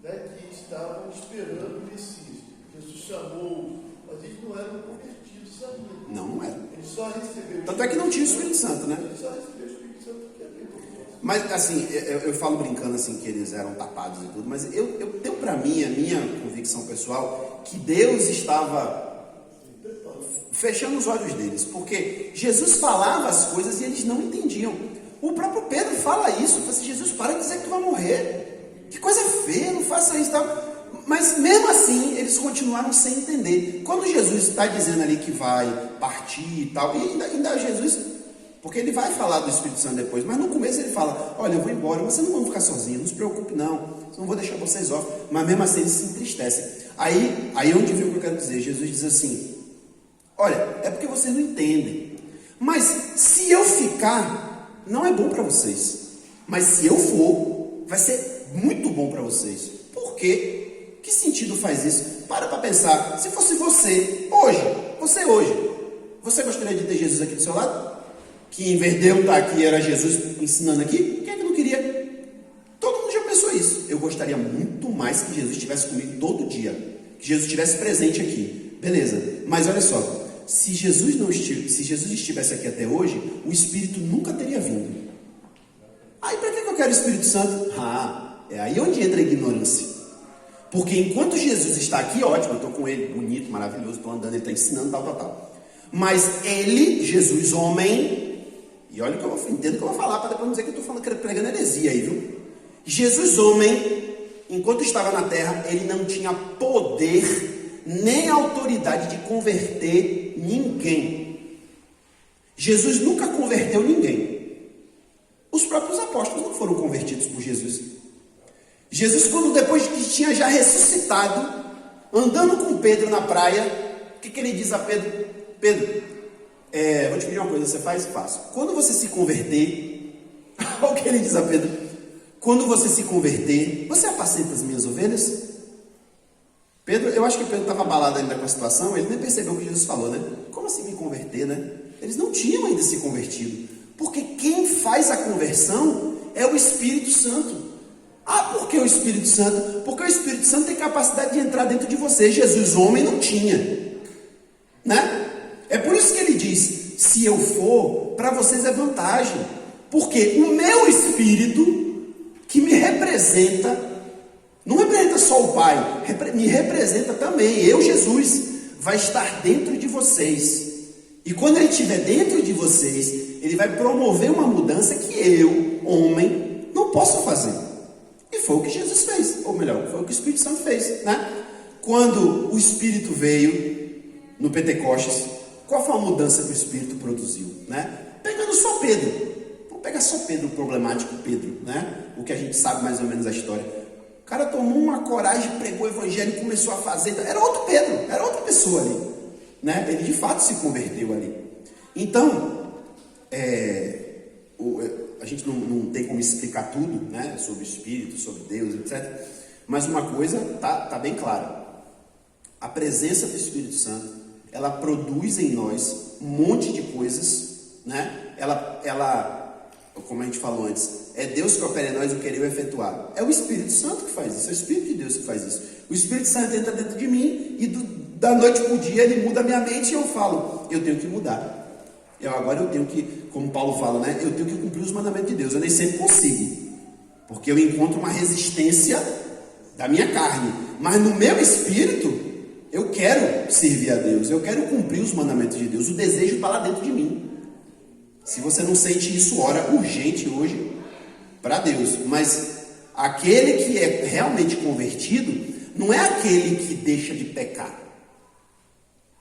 né, que estavam esperando o Messias. Jesus chamou, mas eles não eram convertidos ainda. Não eram. Eles só receberam. Tanto é que não tinha o Espírito Santo, né? Eles só receberam o Espírito Santo que é bem. Mas assim, eu falo brincando assim que eles eram tapados e tudo, mas eu tenho para mim, a minha convicção pessoal, que Deus estava fechando os olhos deles, porque Jesus falava as coisas e eles não entendiam. O próprio Pedro fala isso, fala assim, Jesus, para de dizer que tu vai morrer, que coisa feia, não faça isso e tal. Mas mesmo assim, eles continuaram sem entender. Quando Jesus está dizendo ali que vai partir e tal, e ainda Jesus, porque ele vai falar do Espírito Santo depois, mas no começo ele fala, olha, eu vou embora, vocês não vão ficar sozinhos, não se preocupe não, eu não vou deixar vocês órfãos. Mas mesmo assim eles se entristecem. Aí onde vem o que eu quero dizer, Jesus diz assim, olha, é porque vocês não entendem, mas se eu ficar, não é bom para vocês, mas se eu for, vai ser muito bom para vocês. Por quê? Que sentido faz isso? Para pensar, se fosse você hoje, você gostaria de ter Jesus aqui do seu lado? Que em vez de eu estar aqui, era Jesus ensinando aqui? Quem é que não queria? Todo mundo já pensou isso. Eu gostaria muito mais que Jesus estivesse comigo todo dia, que Jesus estivesse presente aqui. Beleza, mas olha só, se Jesus estivesse aqui até hoje, o Espírito nunca teria vindo. Aí para que eu quero o Espírito Santo? É aí onde entra a ignorância. Porque enquanto Jesus está aqui, ótimo, eu estou com ele, bonito, maravilhoso, estou andando, ele está ensinando, tal. Mas ele, Jesus, homem, e olha que eu entendo que eu vou falar, para depois não dizer que eu estou falando, pregando heresia aí, viu? Jesus, homem, enquanto estava na terra, ele não tinha poder, nem autoridade de converter ninguém. Jesus nunca converteu ninguém. Os próprios apóstolos não foram convertidos por Jesus. Jesus, quando depois que tinha já ressuscitado, andando com Pedro na praia, o que ele diz a Pedro? Pedro, vou te pedir uma coisa, você faz? Faço. Quando você se converter, olha o que ele diz a Pedro, quando você se converter, você apacenta as minhas ovelhas? Pedro, eu acho que Pedro estava abalado ainda com a situação, ele nem percebeu o que Jesus falou, né? Como assim me converter, né? Eles não tinham ainda se convertido, porque quem faz a conversão é o Espírito Santo. Por que o Espírito Santo? Porque o Espírito Santo tem capacidade de entrar dentro de você. Jesus, homem, não tinha, né? É por isso que ele diz, Se eu for, para vocês é vantagem. Porque o meu espírito, que me representa, não representa só o Pai, me representa também. Eu, Jesus, vai estar dentro de vocês. E quando ele estiver dentro de vocês, ele vai promover uma mudança que eu, homem, não posso fazer. E foi o que Jesus fez. Ou melhor, foi o que o Espírito Santo fez, né? Quando o Espírito veio no Pentecostes, qual foi a mudança que o Espírito produziu, né? Pegando só Pedro. Vamos pegar só Pedro, o problemático Pedro, né? O que a gente sabe mais ou menos a história. O cara tomou uma coragem, pregou o evangelho e começou a fazer. Era outro Pedro, era outra pessoa ali, né? Ele de fato se converteu ali. Então, a gente não tem como explicar tudo, né? Sobre o Espírito, sobre Deus, etc. Mas uma coisa tá bem clara. A presença do Espírito Santo, ela produz em nós um monte de coisas, né? Ela, como a gente falou antes, é Deus que opera em nós o querer efetuar. É o Espírito Santo que faz isso, é o Espírito de Deus que faz isso. O Espírito Santo entra dentro de mim e da noite para o dia ele muda a minha mente e eu falo, eu tenho que mudar. Agora eu tenho que, como Paulo fala, né? Eu tenho que cumprir os mandamentos de Deus. Eu nem sempre consigo, porque eu encontro uma resistência da minha carne. Mas no meu espírito, eu quero servir a Deus, eu quero cumprir os mandamentos de Deus. O desejo está lá dentro de mim. Se você não sente isso, ora urgente hoje para Deus. Mas aquele que é realmente convertido não é aquele que deixa de pecar.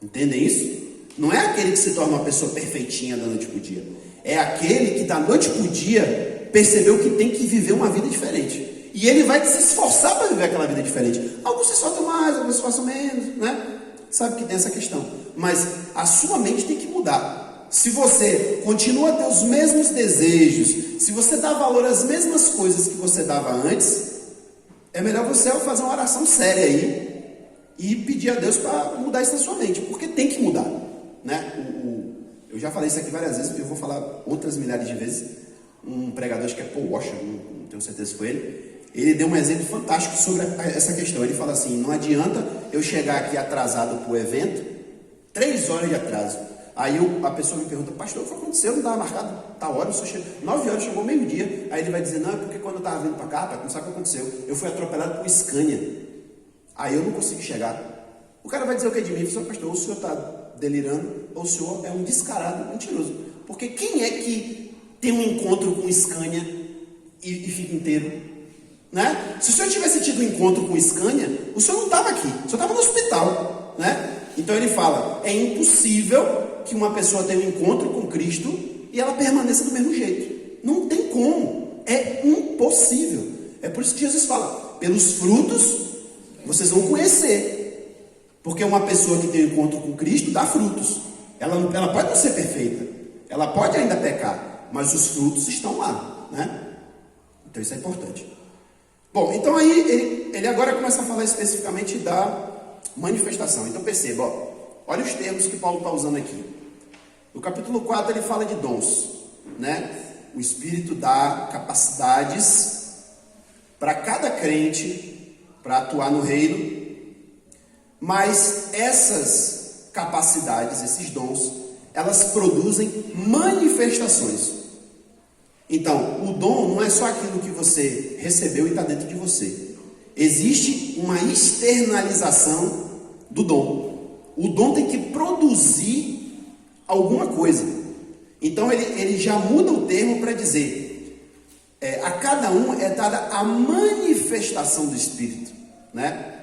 Entendem isso? Não é aquele que se torna uma pessoa perfeitinha da noite para o dia. É aquele que da noite para o dia percebeu que tem que viver uma vida diferente. E ele vai se esforçar para viver aquela vida diferente. Alguns se esforçam mais, alguns se esforçam menos, né? Sabe que tem essa questão. Mas a sua mente tem que mudar. Se você continua a ter os mesmos desejos, se você dá valor às mesmas coisas que você dava antes, é melhor você fazer uma oração séria aí e pedir a Deus para mudar isso na sua mente, porque tem que mudar, né? Eu já falei isso aqui várias vezes, eu vou falar outras milhares de vezes. Um pregador, acho que é Paul Washer, não tenho certeza se foi ele deu um exemplo fantástico sobre essa questão. Ele fala assim, não adianta eu chegar aqui atrasado para o evento, 3 horas de atraso. Aí a pessoa me pergunta, pastor, o que aconteceu? Não estava marcado tal hora, eu só chego 9 horas, chegou meio-dia. Aí ele vai dizer, não, é porque quando eu estava vindo para cá, não sabe o que aconteceu, eu fui atropelado por um Scania. Aí eu não consegui chegar. O cara vai dizer o que de mim? Ele fala, pastor, o senhor está delirando, ou o senhor é um descarado mentiroso. Porque quem é que tem um encontro com o Scania e fica inteiro? Né? Se o senhor tivesse tido um encontro com o Scania, o senhor não estava aqui, o senhor estava no hospital, né? Então ele fala, é impossível que uma pessoa tenha um encontro com Cristo e ela permaneça do mesmo jeito. Não tem como, é impossível. É por isso que Jesus fala, pelos frutos vocês vão conhecer. Porque uma pessoa que tem um encontro com Cristo dá frutos. Ela pode não ser perfeita, ela pode ainda pecar, mas os frutos estão lá, né? Então isso é importante. Bom, então aí ele agora começa a falar especificamente da manifestação. Então perceba, olha os termos que Paulo está usando aqui. No capítulo 4 ele fala de dons, né? O Espírito dá capacidades para cada crente para atuar no reino, mas essas capacidades, esses dons, elas produzem manifestações. Então, o dom não é só aquilo que você recebeu e está dentro de você. Existe uma externalização do dom. O dom tem que produzir alguma coisa. Então, ele já muda o termo para dizer, a cada um é dada a manifestação do Espírito, né?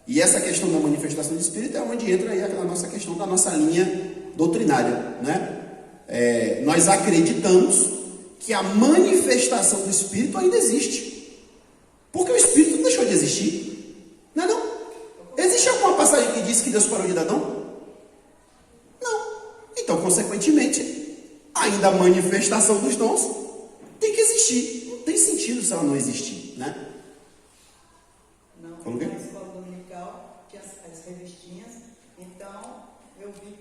E essa questão da manifestação do Espírito é onde entra aí aquela nossa questão da nossa linha doutrinária, né? Nós acreditamos que a manifestação do Espírito ainda existe. Porque o Espírito não deixou de existir. Não é não? Existe alguma passagem que diz que Deus parou de dar dom? Não. Então, consequentemente, ainda a manifestação dos dons tem que existir. Não tem sentido se ela não existir, né? Não, na escola dominical tinha as revistinhas, então eu vi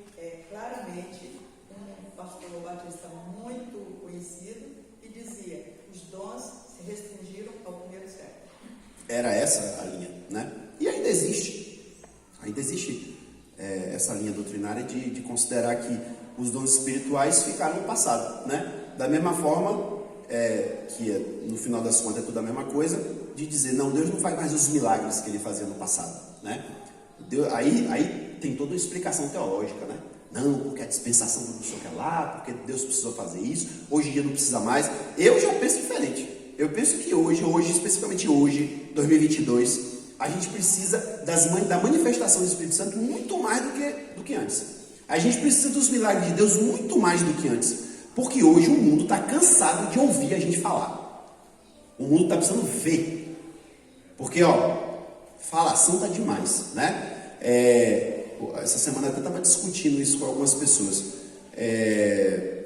claramente um pastor batista muito conhecido e dizia, os dons se restringiram ao primeiro século. Era essa a linha, né? E ainda existe essa linha doutrinária de considerar que os dons espirituais ficaram no passado, né? Da mesma forma, que no final das contas é tudo a mesma coisa, de dizer, não, Deus não faz mais os milagres que ele fazia no passado, né? Aí tem toda uma explicação teológica, né? Não, porque a dispensação do não sei o que lá, porque Deus precisou fazer isso, hoje em dia não precisa mais. Eu já penso diferente. Eu penso que hoje, especificamente hoje, 2022, a gente precisa da manifestação do Espírito Santo muito mais do que antes. A gente precisa dos milagres de Deus muito mais do que antes. Porque hoje o mundo está cansado de ouvir a gente falar. O mundo está precisando ver. Porque, falação está demais, né? Essa semana eu até estava discutindo isso com algumas pessoas.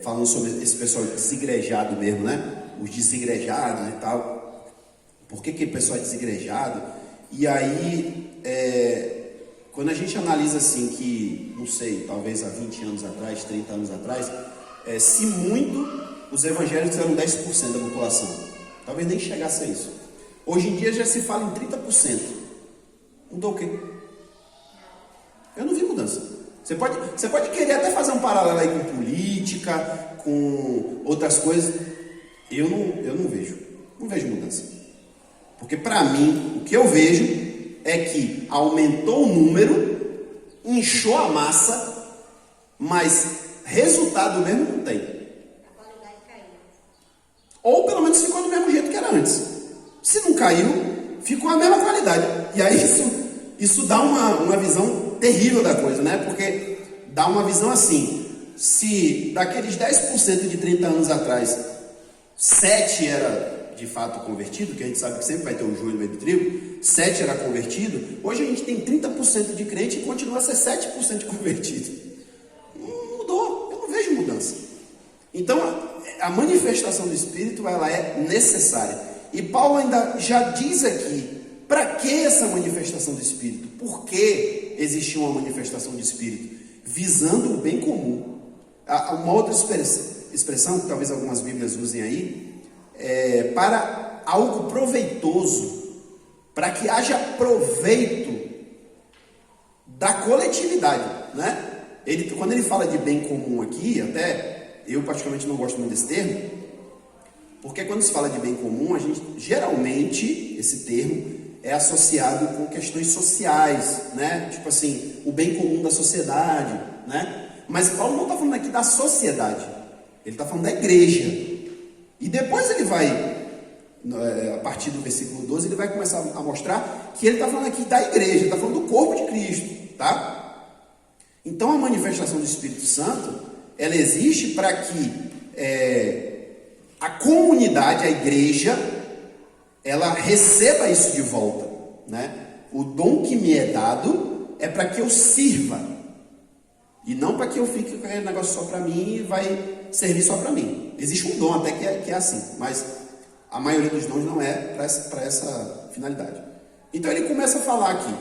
Falando sobre esse pessoal desigrejado mesmo, né? Os desigrejados e tal. Por que o pessoal é desigrejado? E aí, quando a gente analisa assim que, não sei, talvez há 20 anos atrás, 30 anos atrás, se muito, os evangélicos eram 10% da população. Talvez nem chegasse a isso. Hoje em dia já se fala em 30%. Mudou o quê? Eu não vi mudança. Você pode querer até fazer um paralelo aí com política, com outras coisas. Eu não vejo. Não vejo mudança. Porque para mim, o que eu vejo é que aumentou o número, inchou a massa, mas resultado mesmo não tem. A qualidade caiu. Ou pelo menos ficou do mesmo jeito que era antes. Se não caiu, ficou a mesma qualidade. E aí isso dá uma visão terrível da coisa, né? Porque dá uma visão assim, se daqueles 10% de 30 anos atrás, 7 era de fato convertido, que a gente sabe que sempre vai ter um joio no meio do trigo, 7 era convertido, hoje a gente tem 30% de crente e continua a ser 7% de convertido. Não mudou, eu não vejo mudança. Então, a manifestação do Espírito, ela é necessária. E Paulo ainda já diz aqui, para que essa manifestação do Espírito? Por que existia uma manifestação do Espírito? Visando o bem comum. Uma outra expressão, que talvez algumas Bíblias usem aí, para algo proveitoso, para que haja proveito da coletividade, né? Quando ele fala de bem comum aqui, até eu particularmente não gosto muito desse termo, porque quando se fala de bem comum, a gente geralmente, esse termo é associado com questões sociais, né? Tipo assim, o bem comum da sociedade, né? Mas Paulo não está falando aqui da sociedade, ele está falando da igreja. E depois ele vai, a partir do versículo 12, ele vai começar a mostrar que ele está falando aqui da igreja, ele está falando do corpo de Cristo, tá? Então a manifestação do Espírito Santo, ela existe para que a comunidade, a igreja, ela receba isso de volta, né? O dom que me é dado é para que eu sirva, e não para que eu fique com aquele negócio só para mim e vai servir só para mim. Existe um dom até que é assim, mas a maioria dos dons não é para essa finalidade. Então ele começa a falar aqui,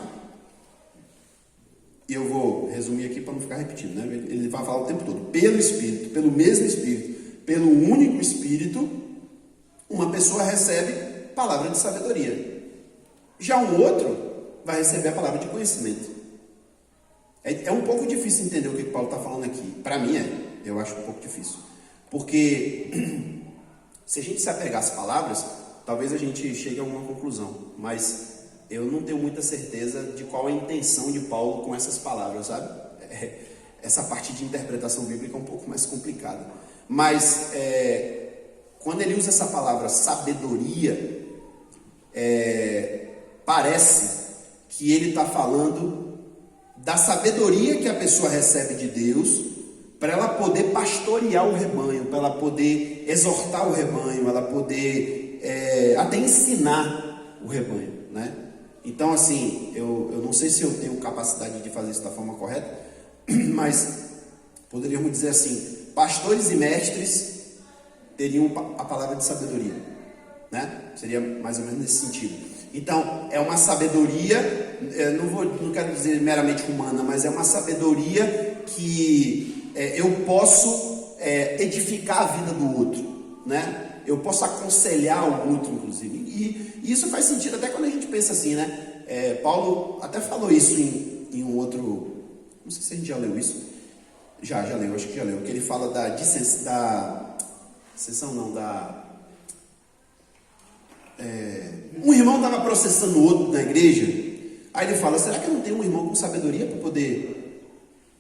e eu vou resumir aqui para não ficar repetindo, né? Ele vai falar o tempo todo, pelo Espírito, pelo mesmo Espírito, pelo único Espírito, uma pessoa recebe palavra de sabedoria. Já um outro vai receber a palavra de conhecimento. É um pouco difícil entender o que Paulo está falando aqui. Para mim eu acho um pouco difícil. Porque se a gente se apegar às palavras, talvez a gente chegue a alguma conclusão. Mas eu não tenho muita certeza de qual é a intenção de Paulo com essas palavras, sabe? Essa parte de interpretação bíblica é um pouco mais complicada. Mas quando ele usa essa palavra sabedoria, parece que ele está falando da sabedoria que a pessoa recebe de Deus para ela poder pastorear o rebanho, para ela poder exortar o rebanho, ela poder até ensinar o rebanho, né? Então, assim, eu não sei se eu tenho capacidade de fazer isso da forma correta, mas poderíamos dizer assim, pastores e mestres teriam a palavra de sabedoria, né? Seria mais ou menos nesse sentido. Então, é uma sabedoria, não quero dizer meramente humana, mas é uma sabedoria que eu posso edificar a vida do outro, né? Eu posso aconselhar o outro, inclusive. E isso faz sentido até quando a gente pensa assim, né? Paulo até falou isso em um outro... Não sei se a gente já leu isso. Já leu, acho que já leu. Que ele fala da dissensão, não, um irmão estava processando o outro na igreja. Aí ele fala, será que eu não tenho um irmão com sabedoria para poder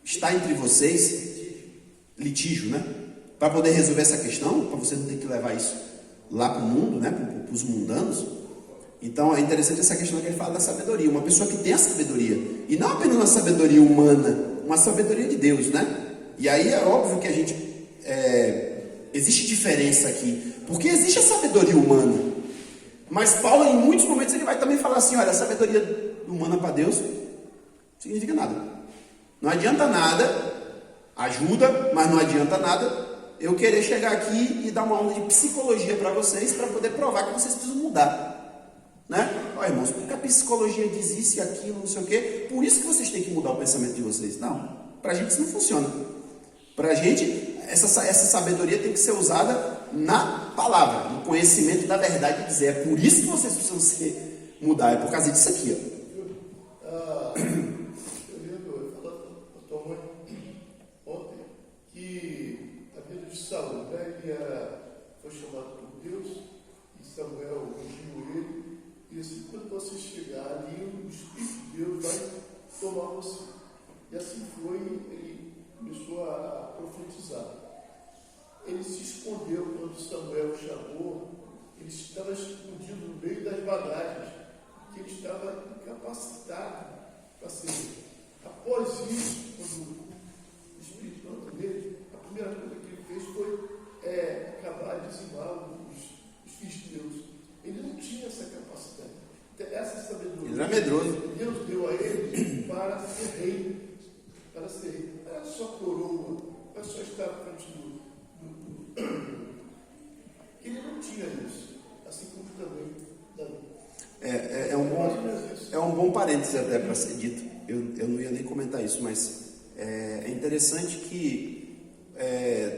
estar entre vocês? Litígio, né? Para poder resolver essa questão, para você não ter que levar isso lá para o mundo, né? Para os mundanos. Então é interessante essa questão que ele fala da sabedoria. Uma pessoa que tem a sabedoria, e não apenas uma sabedoria humana, uma sabedoria de Deus, né? E aí é óbvio que a gente existe diferença aqui, porque existe a sabedoria humana, mas Paulo em muitos momentos ele vai também falar assim, olha, a sabedoria humana para Deus não significa nada, não adianta nada, ajuda, mas não adianta nada eu querer chegar aqui e dar uma aula de psicologia para vocês, para poder provar que vocês precisam mudar, né? Ó, irmãos, porque a psicologia diz isso e aquilo, não sei o quê, por isso que vocês têm que mudar o pensamento de vocês. Não, para a gente isso não funciona. Para a gente, essa sabedoria tem que ser usada na palavra, no conhecimento da verdade, e dizer, é por isso que vocês precisam mudar, é por causa disso aqui, ó. Eu lembro, eu falava para a tua mãe ontem, que a vida de Saul, né, ele foi chamado por Deus, e Samuel ungiu ele, e assim, quando você chegar ali, o Espírito de Deus vai tomar você. E assim foi, ele começou a profetizar. Ele se escondeu quando Samuel chamou, ele estava escondido no meio das bagagens, porque ele estava incapacitado para servir. Após isso, quando o Espírito Santo dele, a primeira coisa que ele fez foi acabar de dizimar os filhos de Deus. Ele não tinha essa capacidade. Essa sabedoria ele era medroso. Deus deu a ele para ser rei. Para ser rei. Não era só coroa, não era só estar à frente do. Ele não tinha isso. Assim como também Davi. É um bom parênteses até para ser dito. Eu não ia nem comentar isso, mas é interessante que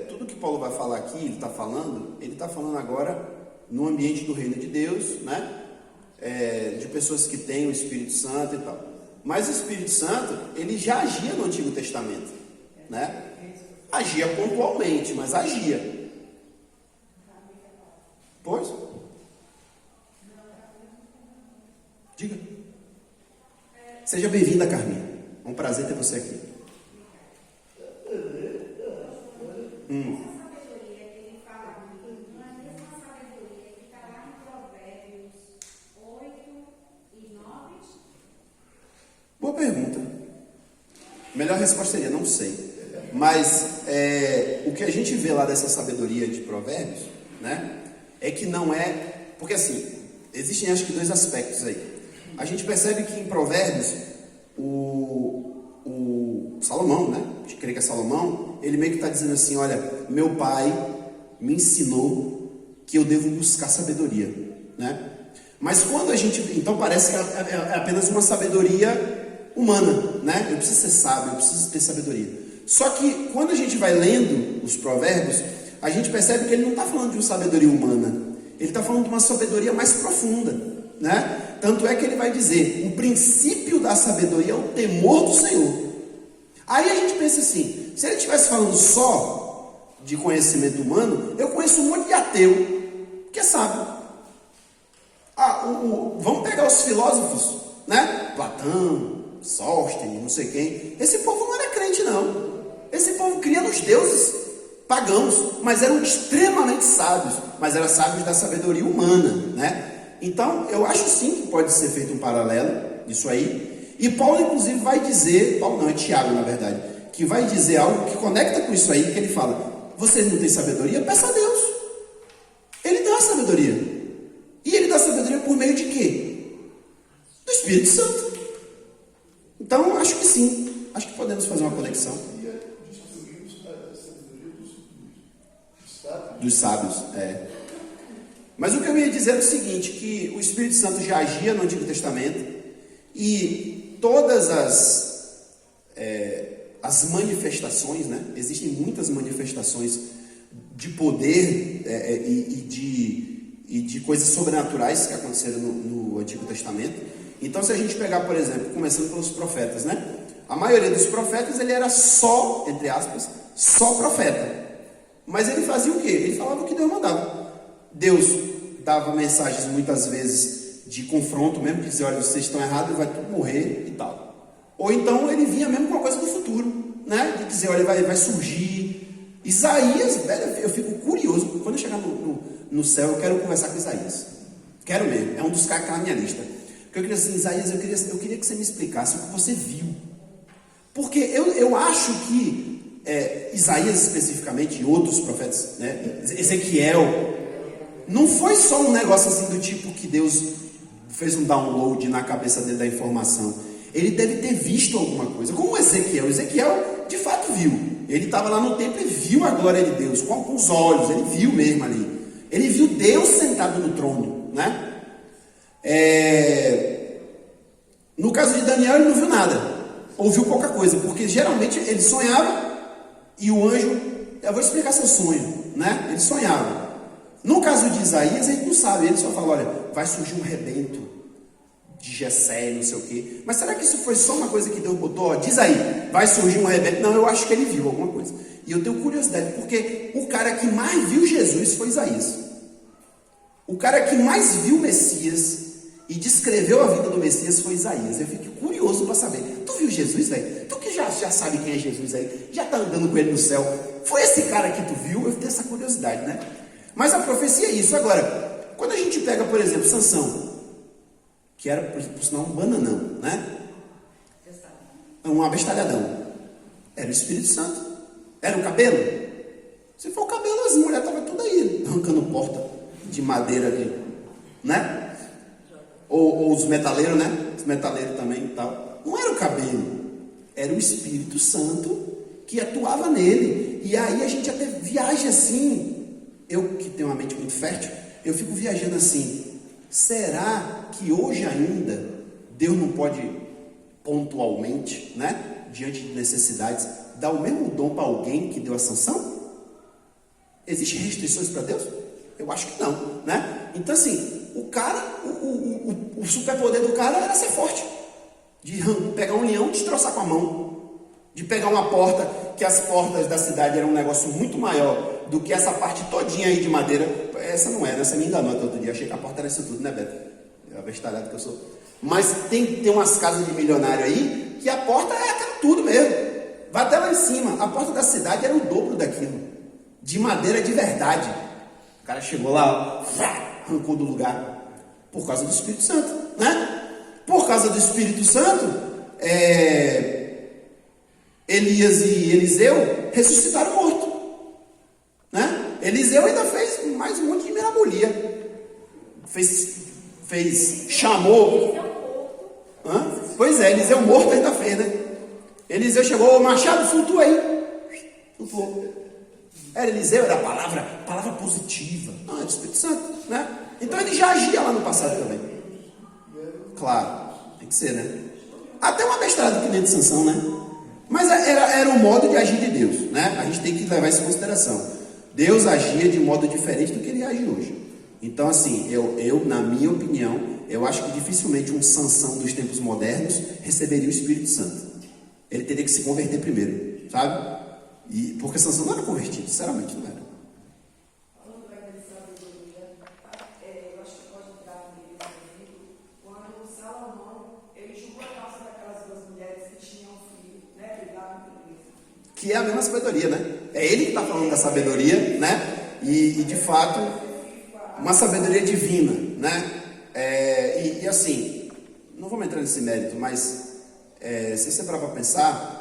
tudo que Paulo vai falar aqui, ele está falando agora no ambiente do reino de Deus, né? De pessoas que têm o Espírito Santo e tal. Mas o Espírito Santo, ele já agia no Antigo Testamento, né? Agia pontualmente, mas agia. Pois? Diga. Seja bem-vinda, Carminha. É um prazer ter você aqui. Boa pergunta. Melhor resposta seria, não sei. Mas o que a gente vê lá dessa sabedoria de Provérbios, né, é que não é... Porque assim, existem acho que dois aspectos aí. A gente percebe que em Provérbios, o Salomão, né, a gente crê que é Salomão, ele meio que está dizendo assim, olha, meu pai me ensinou que eu devo buscar sabedoria, né? Mas quando a gente... Então parece que é apenas uma sabedoria humana, né? Eu preciso ser sábio, eu preciso ter sabedoria. Só que quando a gente vai lendo os provérbios, a gente percebe que ele não está falando de uma sabedoria humana, ele está falando de uma sabedoria mais profunda, né? Tanto é que ele vai dizer, o princípio da sabedoria é o temor do Senhor. Aí a gente pensa assim, se ele estivesse falando só de conhecimento humano, eu conheço um monte de ateu que é sábio. Vamos pegar os filósofos, né? Platão, Sóstenes, não sei quem. Esse povo não era crente, não. Esse povo cria nos deuses pagãos, mas eram extremamente sábios, mas eram sábios da sabedoria humana, né? Então, eu acho sim que pode ser feito um paralelo disso aí. E Paulo, inclusive, vai dizer, Paulo não, é Tiago, na verdade, que vai dizer algo que conecta com isso aí, que ele fala, vocês não têm sabedoria? Peça a Deus. Ele dá a sabedoria. E ele dá sabedoria por meio de quê? Do Espírito Santo. Então, acho que sim. Acho que podemos fazer uma conexão. Dos sábios, Mas o que eu ia dizer é o seguinte, que o Espírito Santo já agia no Antigo Testamento e todas as manifestações, né? Existem muitas manifestações de poder e de coisas sobrenaturais que aconteceram no Antigo Testamento. Então, se a gente pegar, por exemplo, começando pelos profetas, né? A maioria dos profetas, ele era só, entre aspas, só profeta. Mas ele fazia o quê? Ele falava o que Deus mandava. Deus dava mensagens muitas vezes de confronto mesmo, de dizer, olha, vocês estão errados, vai tudo morrer e tal. Ou então ele vinha mesmo com uma coisa do futuro, né? De dizer, olha, vai surgir. Isaías, velho, eu fico curioso. Quando eu chegar no céu, eu quero conversar com Isaías. Quero mesmo, é um dos caras que está na minha lista. Porque eu queria assim, Isaías, eu queria que você me explicasse o que você viu. Porque eu acho que Isaías especificamente, e outros profetas, né? Ezequiel, não foi só um negócio assim do tipo que Deus fez um download na cabeça dele da informação. Ele deve ter visto alguma coisa, como Ezequiel. Ezequiel de fato viu. Ele estava lá no templo e viu a glória de Deus com os olhos, ele viu mesmo ali. Ele viu Deus sentado no trono, né? No caso de Daniel, ele não viu nada, ouviu pouca coisa, porque geralmente ele sonhava e o anjo, eu vou explicar seu sonho, né? Ele sonhava. No caso de Isaías, ele não sabe, ele só fala, olha, vai surgir um rebento de Jessé, não sei o quê. Mas será que isso foi só uma coisa que Deus botou? Ó, diz aí, vai surgir um rebento. Não, eu acho que ele viu alguma coisa. E eu tenho curiosidade, porque o cara que mais viu Jesus foi Isaías. O cara que mais viu o Messias e descreveu a vida do Messias foi Isaías. Eu fico curioso para saber. Tu viu Jesus, velho? Tu que já sabe quem é Jesus aí, já tá andando com ele no céu. Foi esse cara que tu viu? Eu tenho essa curiosidade, né? Mas a profecia é isso. Agora, quando a gente pega, por exemplo, Sansão, que era, por sinal, um bananão, né? Um abestalhadão. Era o Espírito Santo. Era o cabelo. Se for o cabelo, as mulheres estavam tudo aí, arrancando porta de madeira ali, né? Ou os metaleiros, né? Os metaleiros também e tal. Não era o cabelo, era o Espírito Santo que atuava nele. E aí a gente até viaja assim. Eu que tenho uma mente muito fértil, eu fico viajando assim. Será que hoje ainda Deus não pode pontualmente, né, diante de necessidades, dar o mesmo dom para alguém que deu a sanção? Existem restrições para Deus? Eu acho que não, né? Então assim, o cara, o superpoder do cara era ser forte, de pegar um leão e destroçar com a mão, de pegar uma porta, que as portas da cidade eram um negócio muito maior do que essa parte todinha aí de madeira. Essa não era, essa me enganou até outro dia, achei que a porta era isso tudo, né, Beto? É abestalhado que eu sou. Mas tem umas casas de milionário aí, que a porta é aquilo tudo mesmo. Vai até lá em cima, a porta da cidade era o dobro daquilo, de madeira de verdade. O cara chegou lá, arrancou do lugar, por causa do Espírito Santo, né? Por causa do Espírito Santo, Elias e Eliseu ressuscitaram morto, né? Eliseu ainda fez mais um monte de mirabolia, chamou. Pois é, Eliseu morto ainda fez, né? Eliseu chegou, o machado flutua aí, flutuou. Era Eliseu, era a palavra positiva. Não, era o Espírito Santo, né? Então ele já agia lá no passado também. Claro, tem que ser, né? Até uma bestada que nem de Sansão, né? Mas era o modo de agir de Deus, né? A gente tem que levar isso em consideração. Deus agia de modo diferente do que ele age hoje. Então, assim, eu, na minha opinião, eu acho que dificilmente um Sansão dos tempos modernos receberia o Espírito Santo. Ele teria que se converter primeiro, sabe? Porque Sansão não era convertido, sinceramente não era. Falando da sabedoria, eu acho que pode entrar nele, quando Salomão, ele julgou a causa daquelas duas mulheres que tinham filho, né? Que é a mesma sabedoria, né? É ele que está falando da sabedoria, né? E de fato, uma sabedoria divina, né? E assim, não vamos entrar nesse mérito, mas se você parar para pensar,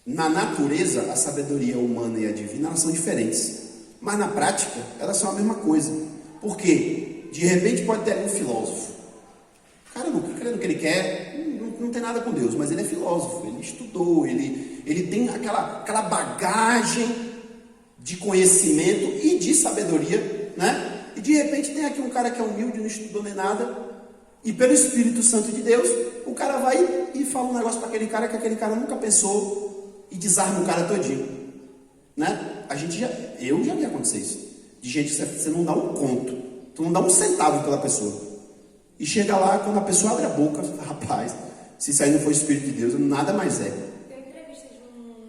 na natureza, a sabedoria humana e a divina, elas são diferentes. Mas na prática, elas são a mesma coisa. Por quê? De repente pode ter um filósofo. O cara não crê no que ele quer, não tem nada com Deus, mas ele é filósofo, ele estudou, ele tem aquela bagagem de conhecimento e de sabedoria, né? E de repente tem aqui um cara que é humilde, não estudou nem nada, e pelo Espírito Santo de Deus, o cara vai e fala um negócio para aquele cara que aquele cara nunca pensou, e desarma o cara todinho, né? Eu já vi acontecer isso, de gente que você não dá um conto, tu não dá um centavo pela pessoa, e chega lá, quando a pessoa abre a boca, rapaz, Se isso aí não for Espírito de Deus, nada mais é. Tem uma entrevista de um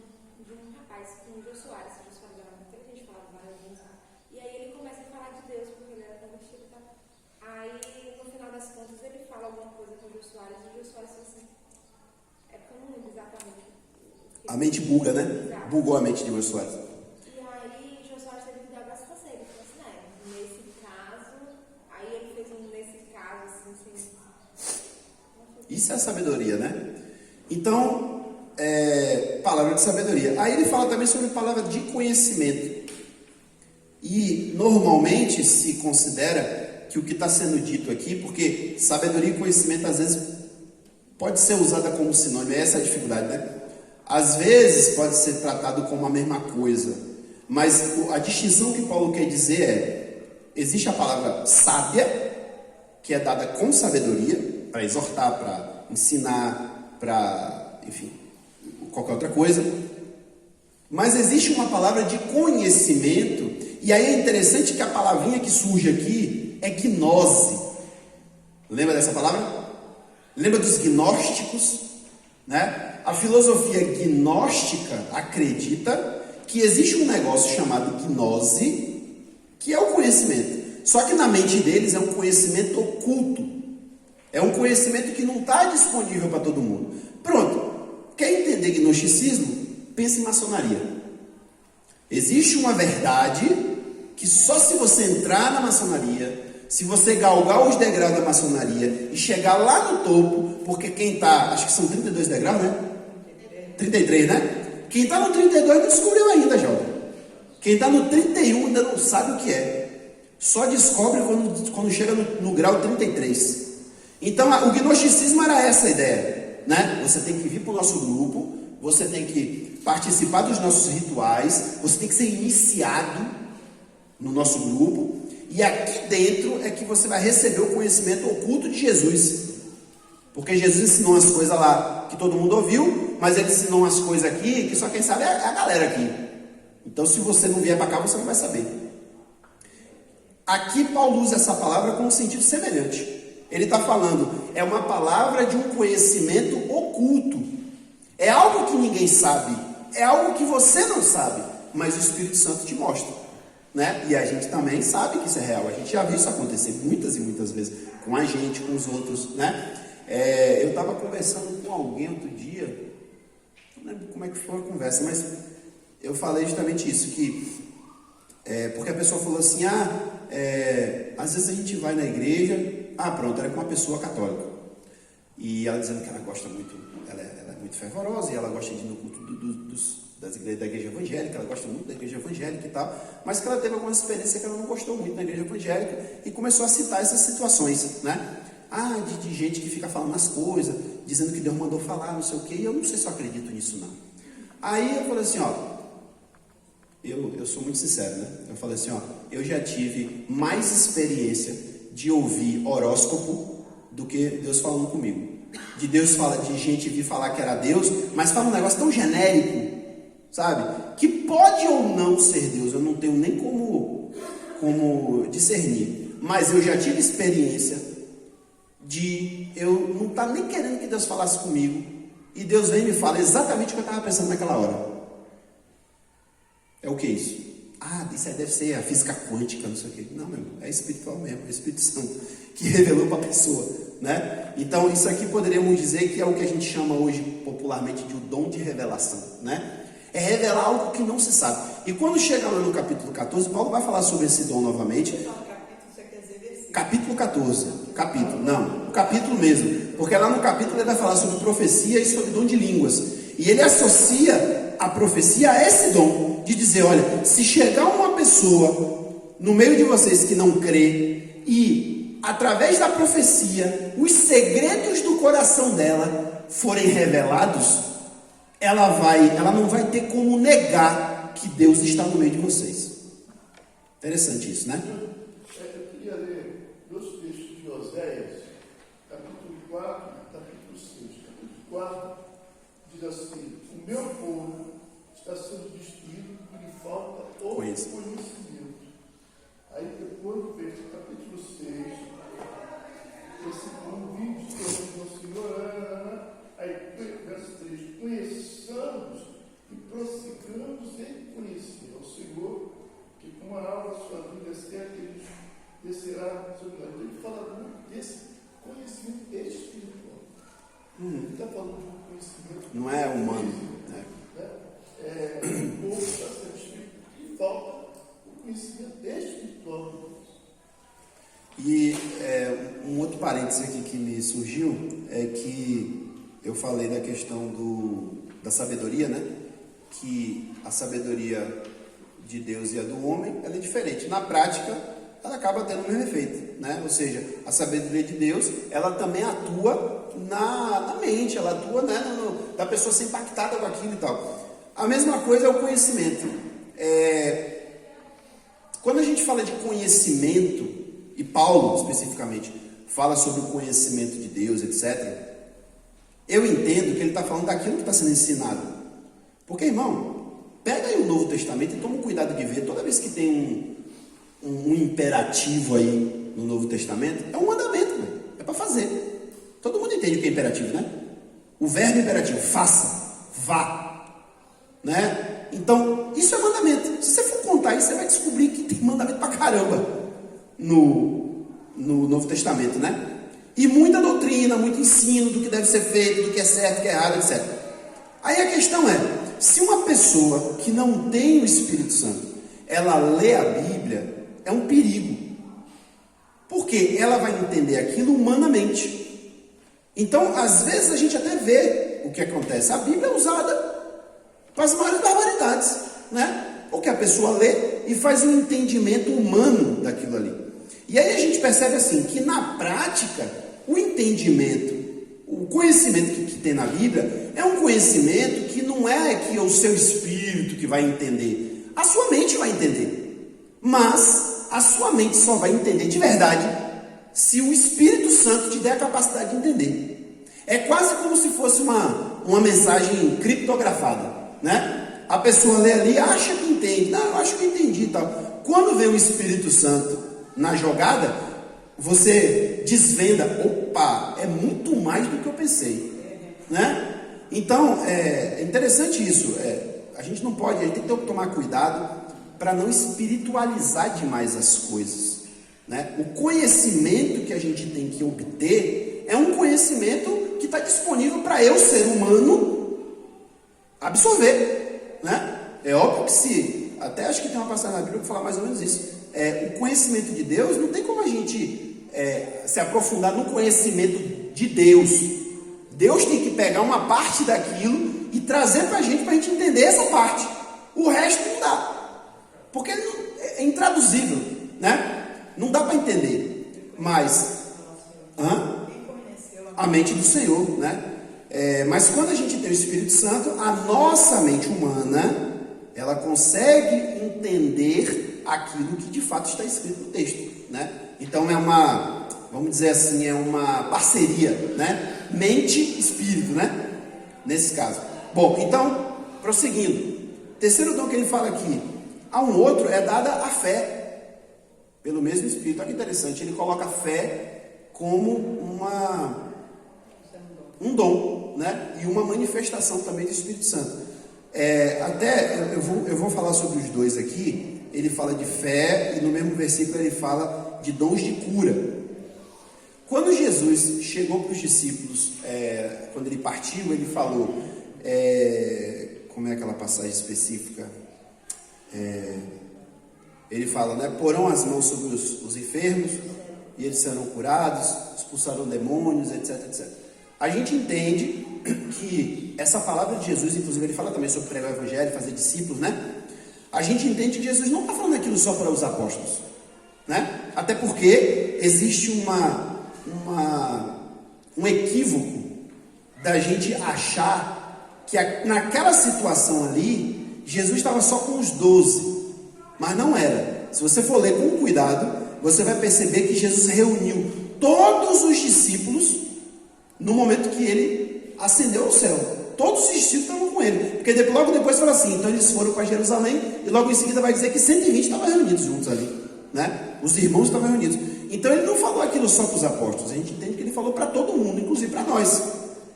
rapaz com o Jô Soares. O Jô Soares era muita gente falava várias vezes. E aí ele começa a falar de Deus, porque ele era convertido e tal. Aí, no final das contas, ele fala alguma coisa com o Jô Soares. E o Jô Soares fala assim: é porque eu não lembro exatamente. A mente buga, né? Exato. Bugou a mente de Jô Soares. E aí, o Jô Soares teve que dar abraço pra você. Ele falou assim: nesse caso. Aí ele fez um nesse caso, assim. Isso é a sabedoria, né? Então, palavra de sabedoria. Aí ele fala também sobre palavra de conhecimento. E normalmente se considera que o que está sendo dito aqui, porque sabedoria e conhecimento às vezes pode ser usada como sinônimo, essa é a dificuldade, né? Às vezes pode ser tratado como a mesma coisa, mas a distinção que Paulo quer dizer existe a palavra sábia, que é dada com sabedoria, para exortar, para ensinar, para, enfim, qualquer outra coisa. Mas existe uma palavra de conhecimento, e aí é interessante que a palavrinha que surge aqui é gnose. Lembra dessa palavra? Lembra dos gnósticos? Né? A filosofia gnóstica acredita que existe um negócio chamado gnose, que é o conhecimento. Só que na mente deles é um conhecimento oculto. É um conhecimento que não está disponível para todo mundo. Pronto. Quer entender gnosticismo? Pense em maçonaria. Existe uma verdade que só se você entrar na maçonaria, se você galgar os degraus da maçonaria e chegar lá no topo, porque quem está, acho que são 32 degraus, né? 33, né? Quem está no 32 não descobriu ainda, jovem. Quem está no 31 ainda não sabe o que é. Só descobre quando chega no grau 33. Então, o gnosticismo era essa a ideia, né? Você tem que vir para o nosso grupo, você tem que participar dos nossos rituais, você tem que ser iniciado no nosso grupo, e aqui dentro é que você vai receber o conhecimento oculto de Jesus. Porque Jesus ensinou umas coisas lá que todo mundo ouviu, mas ele ensinou umas coisas aqui que só quem sabe é a galera aqui. Então, se você não vier para cá, você não vai saber. Aqui Paulo usa essa palavra com um sentido semelhante. Ele está falando, é uma palavra de um conhecimento oculto. É algo que ninguém sabe, é algo que você não sabe, mas o Espírito Santo te mostra, né? E a gente também sabe que isso é real. A gente já viu isso acontecer muitas e muitas vezes com a gente, com os outros, né? Eu estava conversando com alguém outro dia, não lembro como é que foi a conversa, mas eu falei justamente isso, que porque a pessoa falou assim, às vezes a gente vai na igreja, pronto, era com uma pessoa católica, e ela dizendo que ela gosta muito, ela é muito fervorosa, e ela gosta de ir no culto da igreja evangélica, ela gosta muito da igreja evangélica e tal, mas que ela teve alguma experiência que ela não gostou muito da igreja evangélica, e começou a citar essas situações, né? De gente que fica falando as coisas, dizendo que Deus mandou falar, não sei o quê, e eu não sei se eu acredito nisso não. Aí eu falei assim, eu sou muito sincero, né? Eu falei assim, eu já tive mais experiência de ouvir horóscopo do que Deus falando comigo. De gente vir falar que era Deus, mas fala um negócio tão genérico, sabe? Que pode ou não ser Deus, eu não tenho nem como discernir. Mas eu já tive experiência de eu não estar nem querendo que Deus falasse comigo, e Deus vem e me fala exatamente o que eu estava pensando naquela hora. É o que isso? Isso aí deve ser a física quântica, não sei o quê. Não, meu irmão, é espiritual mesmo, é o Espírito Santo que revelou para a pessoa, né? Então, isso aqui poderíamos dizer que é o que a gente chama hoje popularmente de o dom de revelação, né? É revelar algo que não se sabe. E quando chega lá no capítulo 14, Paulo vai falar sobre esse dom novamente. Capítulo 14, o capítulo mesmo, porque lá no capítulo ele vai falar sobre profecia e sobre dom de línguas, e ele associa a profecia a esse dom, de dizer, olha, se chegar uma pessoa no meio de vocês que não crê, e através da profecia, os segredos do coração dela forem revelados, ela não vai ter como negar que Deus está no meio de vocês. Interessante isso, né? Eu queria ler dois textos de Oséias, capítulo 4 e capítulo 6. Capítulo 4 diz assim: o meu povo está sendo destruído porque lhe falta o conhecimento. Aí depois vem o capítulo 6, versículo 20, diz o Senhor, outro parêntese aqui que me surgiu é que eu falei da questão da sabedoria, né? Que a sabedoria de Deus e a do homem, ela é diferente. Na prática, ela acaba tendo o mesmo efeito, né? Ou seja, a sabedoria de Deus, ela também atua na mente, ela atua, né, da pessoa ser impactada com aquilo e tal. A mesma coisa é o conhecimento. Quando a gente fala de conhecimento, e Paulo especificamente fala sobre o conhecimento de Deus, etc., eu entendo que ele está falando daquilo que está sendo ensinado. Porque, irmão, pega aí o Novo Testamento e toma cuidado de ver, toda vez que tem um imperativo aí no Novo Testamento, é um mandamento, né? É para fazer. Todo mundo entende o que é imperativo, né? O verbo imperativo, faça, vá, né? Então, isso é mandamento. Se você for contar isso, você vai descobrir que tem mandamento pra caramba no Novo Testamento, né? E muita doutrina, muito ensino do que deve ser feito, do que é certo, do que é errado, etc. Aí a questão é, se uma pessoa que não tem o Espírito Santo, ela lê a Bíblia, é um perigo. Porque ela vai entender aquilo humanamente. Então, às vezes a gente até vê o que acontece. A Bíblia é usada para as maiores barbaridades, né? Porque a pessoa lê e faz um entendimento humano daquilo ali. E aí a gente percebe assim, que na prática, o entendimento, o conhecimento que tem na Bíblia, é um conhecimento que não é que o seu espírito que vai entender. A sua mente vai entender. Mas a sua mente só vai entender de verdade se o Espírito Santo te der a capacidade de entender. É quase como se fosse uma mensagem criptografada, né? A pessoa lê ali, acha que entende. Não, eu acho que entendi e tal. Quando vem o Espírito Santo na jogada, você desvenda. Opa, é muito mais do que eu pensei, né? Então, é interessante isso. A gente não pode, a gente tem que tomar cuidado para não espiritualizar demais as coisas, né? O conhecimento que a gente tem que obter é um conhecimento que está disponível para eu, ser humano, absorver, né? É óbvio que até acho que tem uma passagem na Bíblia que fala mais ou menos isso. O conhecimento de Deus, não tem como a gente se aprofundar no conhecimento de Deus. Deus tem que pegar uma parte daquilo e trazer para a gente entender essa parte. O resto não dá, porque é intraduzível, né? Não dá para entender, mas a mente do Senhor, né? Mas quando a gente tem o Espírito Santo, a nossa mente humana, ela consegue entender aquilo que de fato está escrito no texto, né? Então vamos dizer assim, é uma parceria, né? Mente e espírito, né? Nesse caso. Bom, então, prosseguindo. Terceiro dom que ele fala aqui, a um outro é dada a fé, pelo mesmo Espírito. Olha que interessante, ele coloca a fé como um dom, né? E uma manifestação também do Espírito Santo. Eu vou falar sobre os dois aqui. Ele fala de fé e no mesmo versículo ele fala de dons de cura. Quando Jesus chegou para os discípulos, quando ele partiu, ele falou, como é aquela passagem específica? Ele fala, né? Porão as mãos sobre os enfermos e eles serão curados, expulsarão demônios, etc, etc. A gente entende que essa palavra de Jesus, inclusive ele fala também sobre pregar o evangelho, fazer discípulos, né? A gente entende que Jesus não está falando aquilo só para os apóstolos, né? Até porque existe um equívoco da gente achar que naquela situação ali, Jesus estava só com os 12, mas não era. Se você for ler com cuidado, você vai perceber que Jesus reuniu todos os discípulos no momento que ele ascendeu ao céu. Todos os discípulos estavam com ele, porque logo depois fala assim, então eles foram para Jerusalém, e logo em seguida vai dizer que 120 estavam reunidos juntos ali, né? Os irmãos estavam reunidos. Então ele não falou aquilo só para os apóstolos, a gente entende que ele falou para todo mundo, inclusive para nós.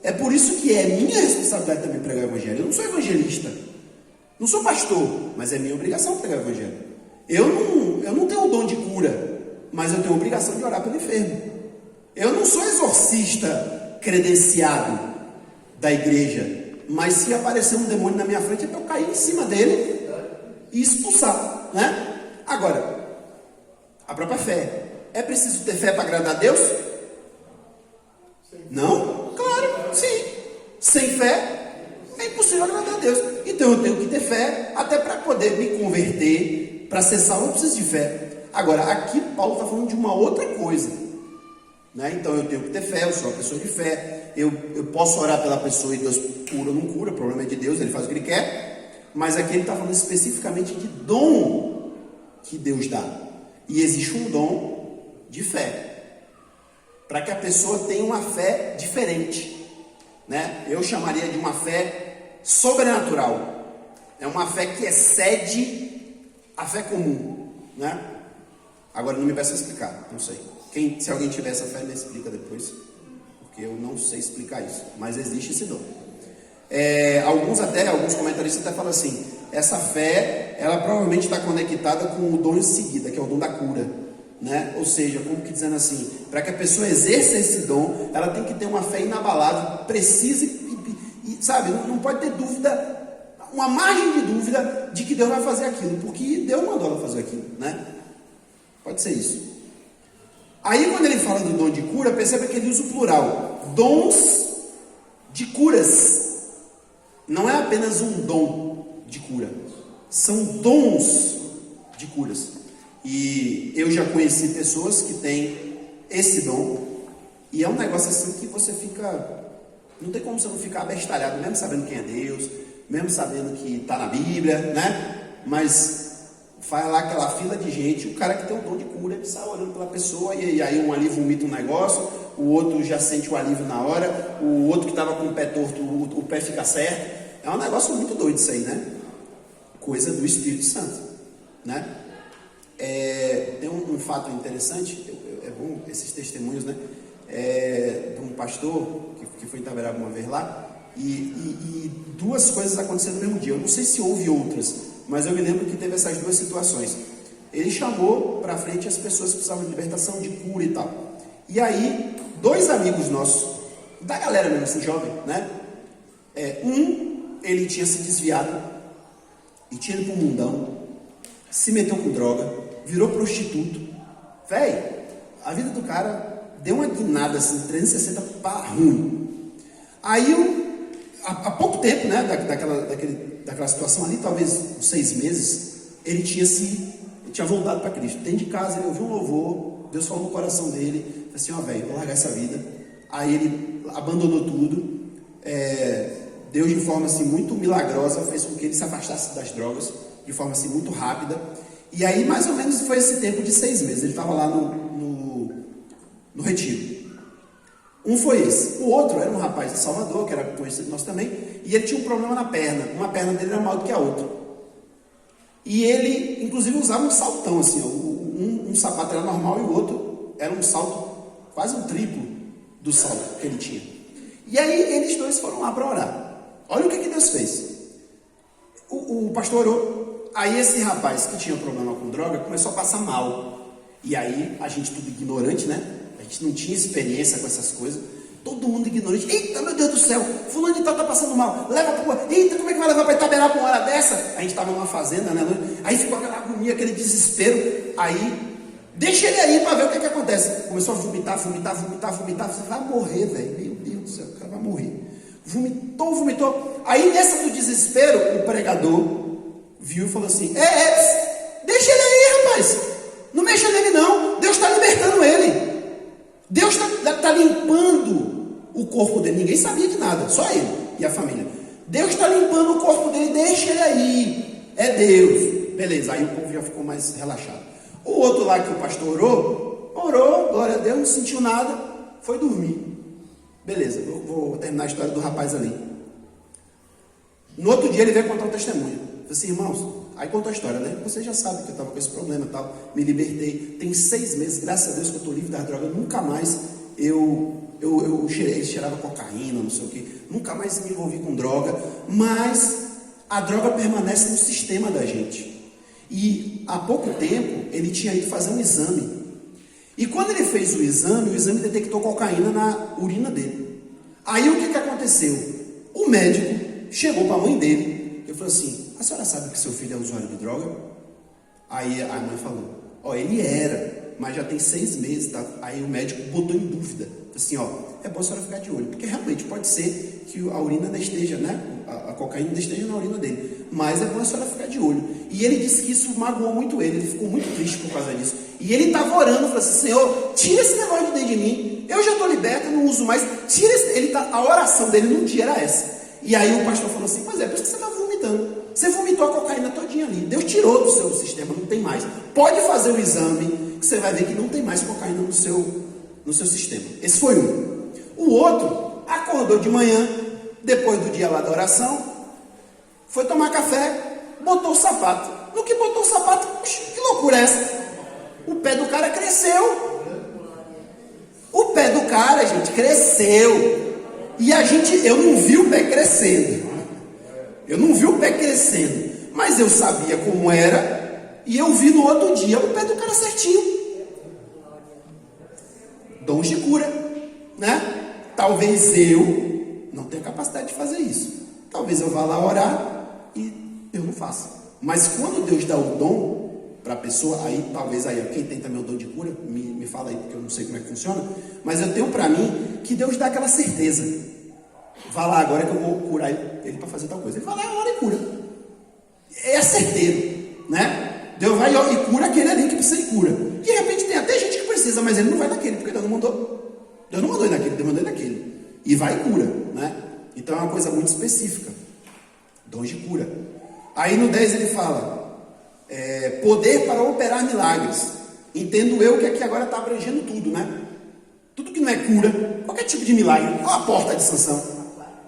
É por isso que é minha responsabilidade também pregar o evangelho. Eu não sou evangelista, não sou pastor, mas é minha obrigação pregar o evangelho. Eu não tenho o dom de cura, mas eu tenho a obrigação de orar pelo enfermo. Eu não sou exorcista credenciado da igreja, mas se aparecer um demônio na minha frente é para eu cair em cima dele e expulsar, né? Agora, a própria fé. É preciso ter fé para agradar a Deus? Sem fé, é impossível agradar a Deus. Então eu tenho que ter fé, até para poder me converter, para ser salvo, eu preciso de fé. Agora, aqui Paulo está falando de uma outra coisa, né? Então eu tenho que ter fé, eu sou uma pessoa de fé, eu posso orar pela pessoa e Deus cura ou não cura, o problema é de Deus, ele faz o que ele quer. Mas aqui ele está falando especificamente de dom que Deus dá. E existe um dom de fé, para que a pessoa tenha uma fé diferente, né? Eu chamaria de uma fé sobrenatural. É uma fé que excede a fé comum, né? Agora não me peça explicar, não sei. Se alguém tiver essa fé, me explica depois, porque eu não sei explicar isso, mas existe esse dom. Alguns comentaristas até falam assim, essa fé, ela provavelmente está conectada com o dom em seguida, que é o dom da cura, né? Ou seja, como que dizendo assim, para que a pessoa exerça esse dom, ela tem que ter uma fé inabalável, precisa e sabe, não pode ter dúvida, uma margem de dúvida de que Deus vai fazer aquilo, porque Deus mandou ela fazer aquilo, né? Pode ser isso. Aí quando ele fala do dom de cura, perceba que ele usa o plural, dons de curas. Não é apenas um dom de cura, são dons de curas. E eu já conheci pessoas que têm esse dom, e é um negócio assim que você fica, não tem como você não ficar abestalhado, mesmo sabendo quem é Deus, mesmo sabendo que está na Bíblia, né? Mas faz lá aquela fila de gente, o cara que tem o dom de cura, ele sai olhando pela pessoa, e aí um ali vomita um negócio, o outro já sente o alívio na hora, o outro que estava com o pé torto, o pé fica certo. É um negócio muito doido isso aí, né? Coisa do Espírito Santo, né? Tem um fato interessante, é bom esses testemunhos, né? De um pastor que foi em Itaberaba uma vez lá, e duas coisas aconteceram no mesmo dia. Eu não sei se houve outras, mas eu me lembro que teve essas duas situações. Ele chamou para frente as pessoas que precisavam de libertação, de cura e tal. E aí, dois amigos nossos, da galera mesmo, assim, jovem, né? Ele tinha se desviado e tinha ido para o mundão, se meteu com droga, virou prostituto. Véi, a vida do cara deu uma guinada assim, 360 para ruim. Aí, há pouco tempo, né, daquela situação ali, talvez uns 6 meses, ele tinha voltado para Cristo. Dentro de casa, ele ouviu um louvor, Deus falou no coração dele, assim, velho, vou largar essa vida. Aí ele abandonou tudo, Deus, de forma assim muito milagrosa, fez com que ele se afastasse das drogas, de forma assim muito rápida. E aí, mais ou menos, foi esse tempo de 6 meses. Ele estava lá no retiro. Um foi esse. O outro era um rapaz de Salvador, que era conhecido nosso também, e ele tinha um problema na perna. Uma perna dele era maior do que a outra. E ele, inclusive, usava um saltão, assim, um sapato era normal e o outro era um salto, quase um triplo do salto que ele tinha. E aí, eles dois foram lá para orar. Olha o que Deus fez. O pastor orou. Aí esse rapaz que tinha problema com droga começou a passar mal. E aí, a gente tudo ignorante, né? A gente não tinha experiência com essas coisas. Todo mundo ignorante. Eita, meu Deus do céu, fulano de tal tá passando mal. Leva pro... Eita, como é que vai levar para Itaberaba uma hora dessa? A gente estava numa fazenda, né? Aí ficou aquela agonia, aquele desespero. Aí, deixa ele aí para ver o que acontece. Começou a vomitar. Você vai morrer, velho. Meu Deus do céu, o cara vai morrer. Vomitou. Aí, nessa do desespero, o pregador viu e falou assim, deixa ele aí, rapaz. Não mexa nele não. Deus está libertando ele. Deus está limpando o corpo dele. Ninguém sabia de nada, só ele e a família. Deus está limpando o corpo dele, deixa ele aí. É Deus. Beleza, aí o povo já ficou mais relaxado. O outro lá que o pastor orou, glória a Deus, não sentiu nada, foi dormir. Beleza, vou terminar a história do rapaz ali. No outro dia ele veio contar o testemunho. Falei assim, irmãos, aí contou a história, né? Você já sabe que eu estava com esse problema e tal, me libertei. Tem 6 meses, graças a Deus que eu estou livre das drogas. Nunca mais eu cheirava cocaína, não sei o que. Nunca mais me envolvi com droga. Mas a droga permanece no sistema da gente. E há pouco tempo ele tinha ido fazer um exame. E quando ele fez o exame detectou cocaína na urina dele. Aí o que aconteceu? O médico chegou para a mãe dele e falou assim, a senhora sabe que seu filho é usuário de droga? Aí a mãe falou, ele era, mas já tem 6 meses, tá? Aí o médico botou em dúvida. Assim, ó, é bom a senhora ficar de olho, porque realmente pode ser que a urina ainda esteja, né? A cocaína ainda esteja na urina dele. Mas é bom a senhora ficar de olho. E ele disse que isso magoou muito ele ficou muito triste por causa disso. E ele estava orando, falou assim: Senhor, tira esse negócio de dentro de mim. Eu já estou liberto, eu não uso mais. Tira esse. A oração dele num dia era essa. E aí o pastor falou assim: pois é, por isso que você está vomitando. Você vomitou a cocaína todinha ali. Deus tirou do seu sistema, não tem mais. Pode fazer o exame, que você vai ver que não tem mais cocaína no seu sistema. Esse foi um. O outro acordou de manhã, depois do dia lá da oração, foi tomar café, botou o sapato. No que botou o sapato, que loucura é essa? O pé do cara cresceu. O pé do cara, gente, cresceu. E eu não vi o pé crescendo. Eu não vi o pé crescendo. Mas eu sabia como era. E eu vi no outro dia o pé do cara certinho. Dons de cura, né? Talvez eu não tenha capacidade de fazer isso. Talvez eu vá lá orar e eu não faça. Mas quando Deus dá o dom para a pessoa, aí talvez quem tem também o dom de cura, me fala aí, porque eu não sei como é que funciona. Mas eu tenho para mim que Deus dá aquela certeza. Vá lá agora que eu vou curar ele para fazer tal coisa. Ele vai lá, ora e cura. É certeiro, né? Deus vai e cura aquele ali que precisa de cura. De repente tem até gente que precisa, mas ele não vai naquele, porque Deus não mandou. Deus não mandou ele naquele, Deus mandou ele naquele. E vai e cura, né? Então é uma coisa muito específica. Dons de cura. Aí no 10 ele fala, poder para operar milagres. Entendo eu que aqui agora está abrangendo tudo, né? Tudo que não é cura, qualquer tipo de milagre. Olha a porta de Sansão.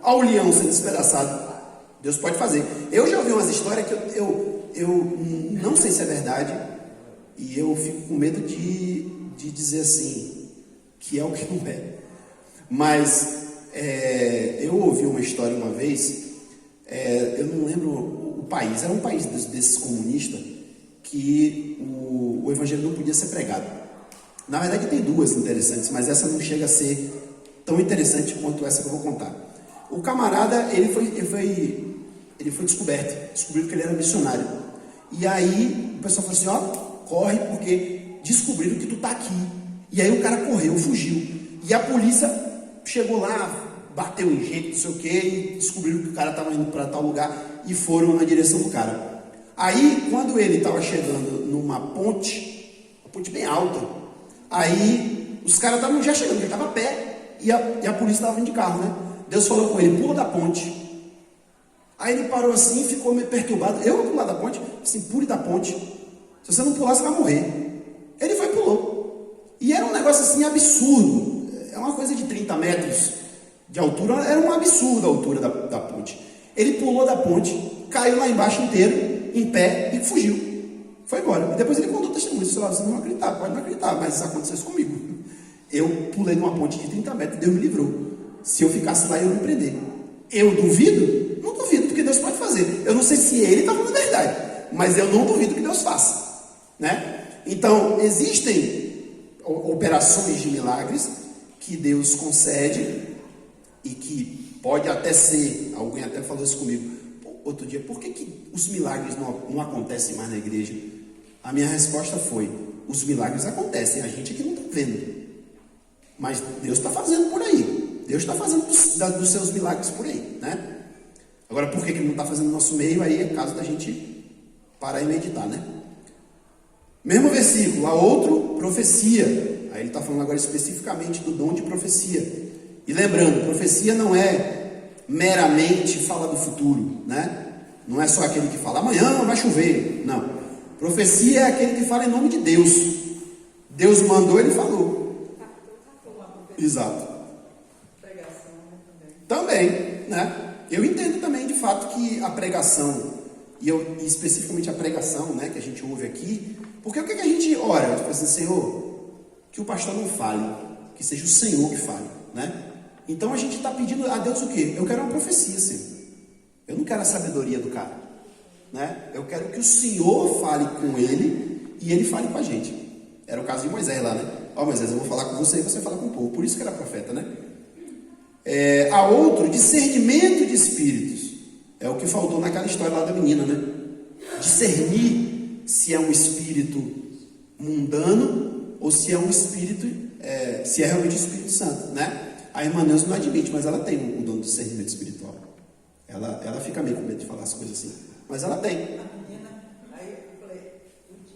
Olha o leão sendo despedaçado. Deus pode fazer. Eu já ouvi umas histórias que eu não sei se é verdade. E eu fico com medo de dizer assim, que é o que não é. Mas eu ouvi uma história uma vez, eu não lembro o país, era um país desses comunistas, que o evangelho não podia ser pregado. Na verdade tem duas interessantes, mas essa não chega a ser tão interessante quanto essa que eu vou contar. O camarada, ele foi descobriram que ele era missionário. E aí o pessoal falou assim: ó, corre porque descobriram que tu tá aqui. E aí o cara correu, fugiu. E a polícia chegou lá, bateu em gente, não sei o que, e descobriram que o cara estava indo para tal lugar e foram na direção do cara. Aí, quando ele estava chegando numa ponte, uma ponte bem alta, aí os caras estavam já chegando, ele estava a pé e a polícia estava vindo de carro, né? Deus falou com ele: pula da ponte. Aí ele parou assim, ficou meio perturbado. Eu vou pular da ponte? Assim, pule da ponte. Se você não pular, você vai morrer. Ele foi e pulou. E era um negócio assim absurdo. É uma coisa de 30 metros de altura. Era um absurdo a altura da ponte. Ele pulou da ponte, caiu lá embaixo inteiro, em pé, e fugiu. Foi embora. E depois ele contou o testemunho. Você não vai acreditar, pode não acreditar, mas isso aconteceu isso comigo. Eu pulei numa ponte de 30 metros, Deus me livrou. Se eu ficasse lá, eu ia me prender. Eu duvido? Não duvido, porque Deus pode fazer. Eu não sei se ele está falando a verdade, mas eu não duvido que Deus faça, né? Então, existem operações de milagres que Deus concede e que pode até ser, alguém até falou isso comigo outro dia: por que os milagres não acontecem mais na igreja? A minha resposta foi: os milagres acontecem, a gente aqui não está vendo, mas Deus está fazendo por aí. Deus está fazendo dos seus milagres por aí, né? Agora, por que ele não está fazendo no nosso meio? Aí é caso da gente parar e meditar, né? Mesmo versículo, a outro, profecia. Aí ele está falando agora especificamente do dom de profecia. E lembrando, profecia não é meramente fala do futuro, né? Não é só aquele que fala amanhã vai chover. Não. Profecia é aquele que fala em nome de Deus. Deus mandou, ele falou. Exato. Também, né? Eu entendo também de fato que a pregação, e especificamente a pregação, né, que a gente ouve aqui, porque o que a gente ora? Tipo assim: Senhor, que o pastor não fale, que seja o Senhor que fale, né? Então a gente está pedindo a Deus o quê? Eu quero uma profecia, Senhor. Eu não quero a sabedoria do cara, né? Eu quero que o Senhor fale com ele e ele fale com a gente. Era o caso de Moisés lá, né? Ó, Moisés, eu vou falar com você e você fala com o povo. Por isso que era profeta, né? A outro, discernimento de espíritos. É o que faltou naquela história lá da menina, né? Discernir se é um espírito mundano ou se é um espírito se é realmente o Espírito Santo, né? A irmã Neuza não admite, mas ela tem um dom de discernimento espiritual. Ela fica meio com medo de falar as coisas assim, mas ela tem. A menina, aí eu falei,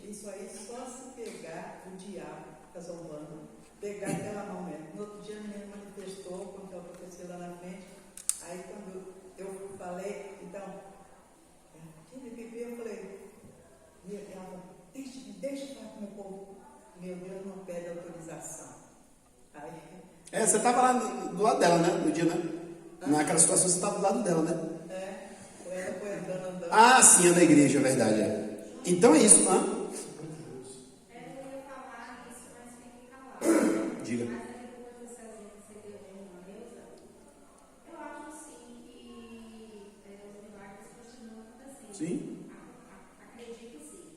isso aí só se pegar o diabo, fica zombando, pegar pela mão mesmo. No outro dia a menina manifestou, quando aconteceu lá na frente, aí quando eu falei, então, eu falei, ela falou, deixa eu falar com o meu povo. Meu Deus, não pede autorização. Aí, Você estava lá do lado dela, né? No dia, né? Naquela situação você estava do lado dela, né? ela foi andando. Ah, sim, é na igreja, é verdade. Então é isso, né? Eu ia falar isso, mas fiquei calado. Diga. Mas aí depois desse exemplo que você deu de uma Neuza, eu acho assim que os milagres continuam acontecendo. Sim. Acredito sim.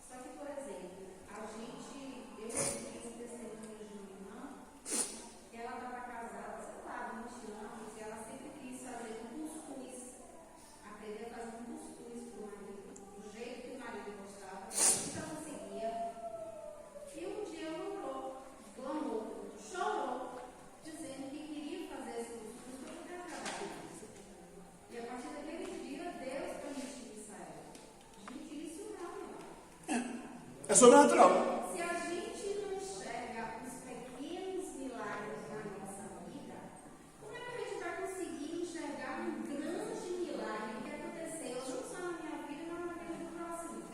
Só que, por exemplo, eu fiz testemunho de uma irmã, que ela estava casada, sei lá, 20 anos, e ela sempre quis fazer um cuscuz, aprender a fazer um cuscuz para o marido, do jeito que o marido gostava, nunca conseguia. E um dia ela clamou, chorou, dizendo que queria fazer esse cuscuz para poder acabar. E a partir daquele dia, Deus permitiu isso a ela. Gente, isso não é milagre. É sobrenatural. Se a gente não enxerga os pequenos milagres na nossa vida, como é que a gente vai conseguir enxergar um grande milagre que aconteceu não só na minha vida, mas na vida do próximo?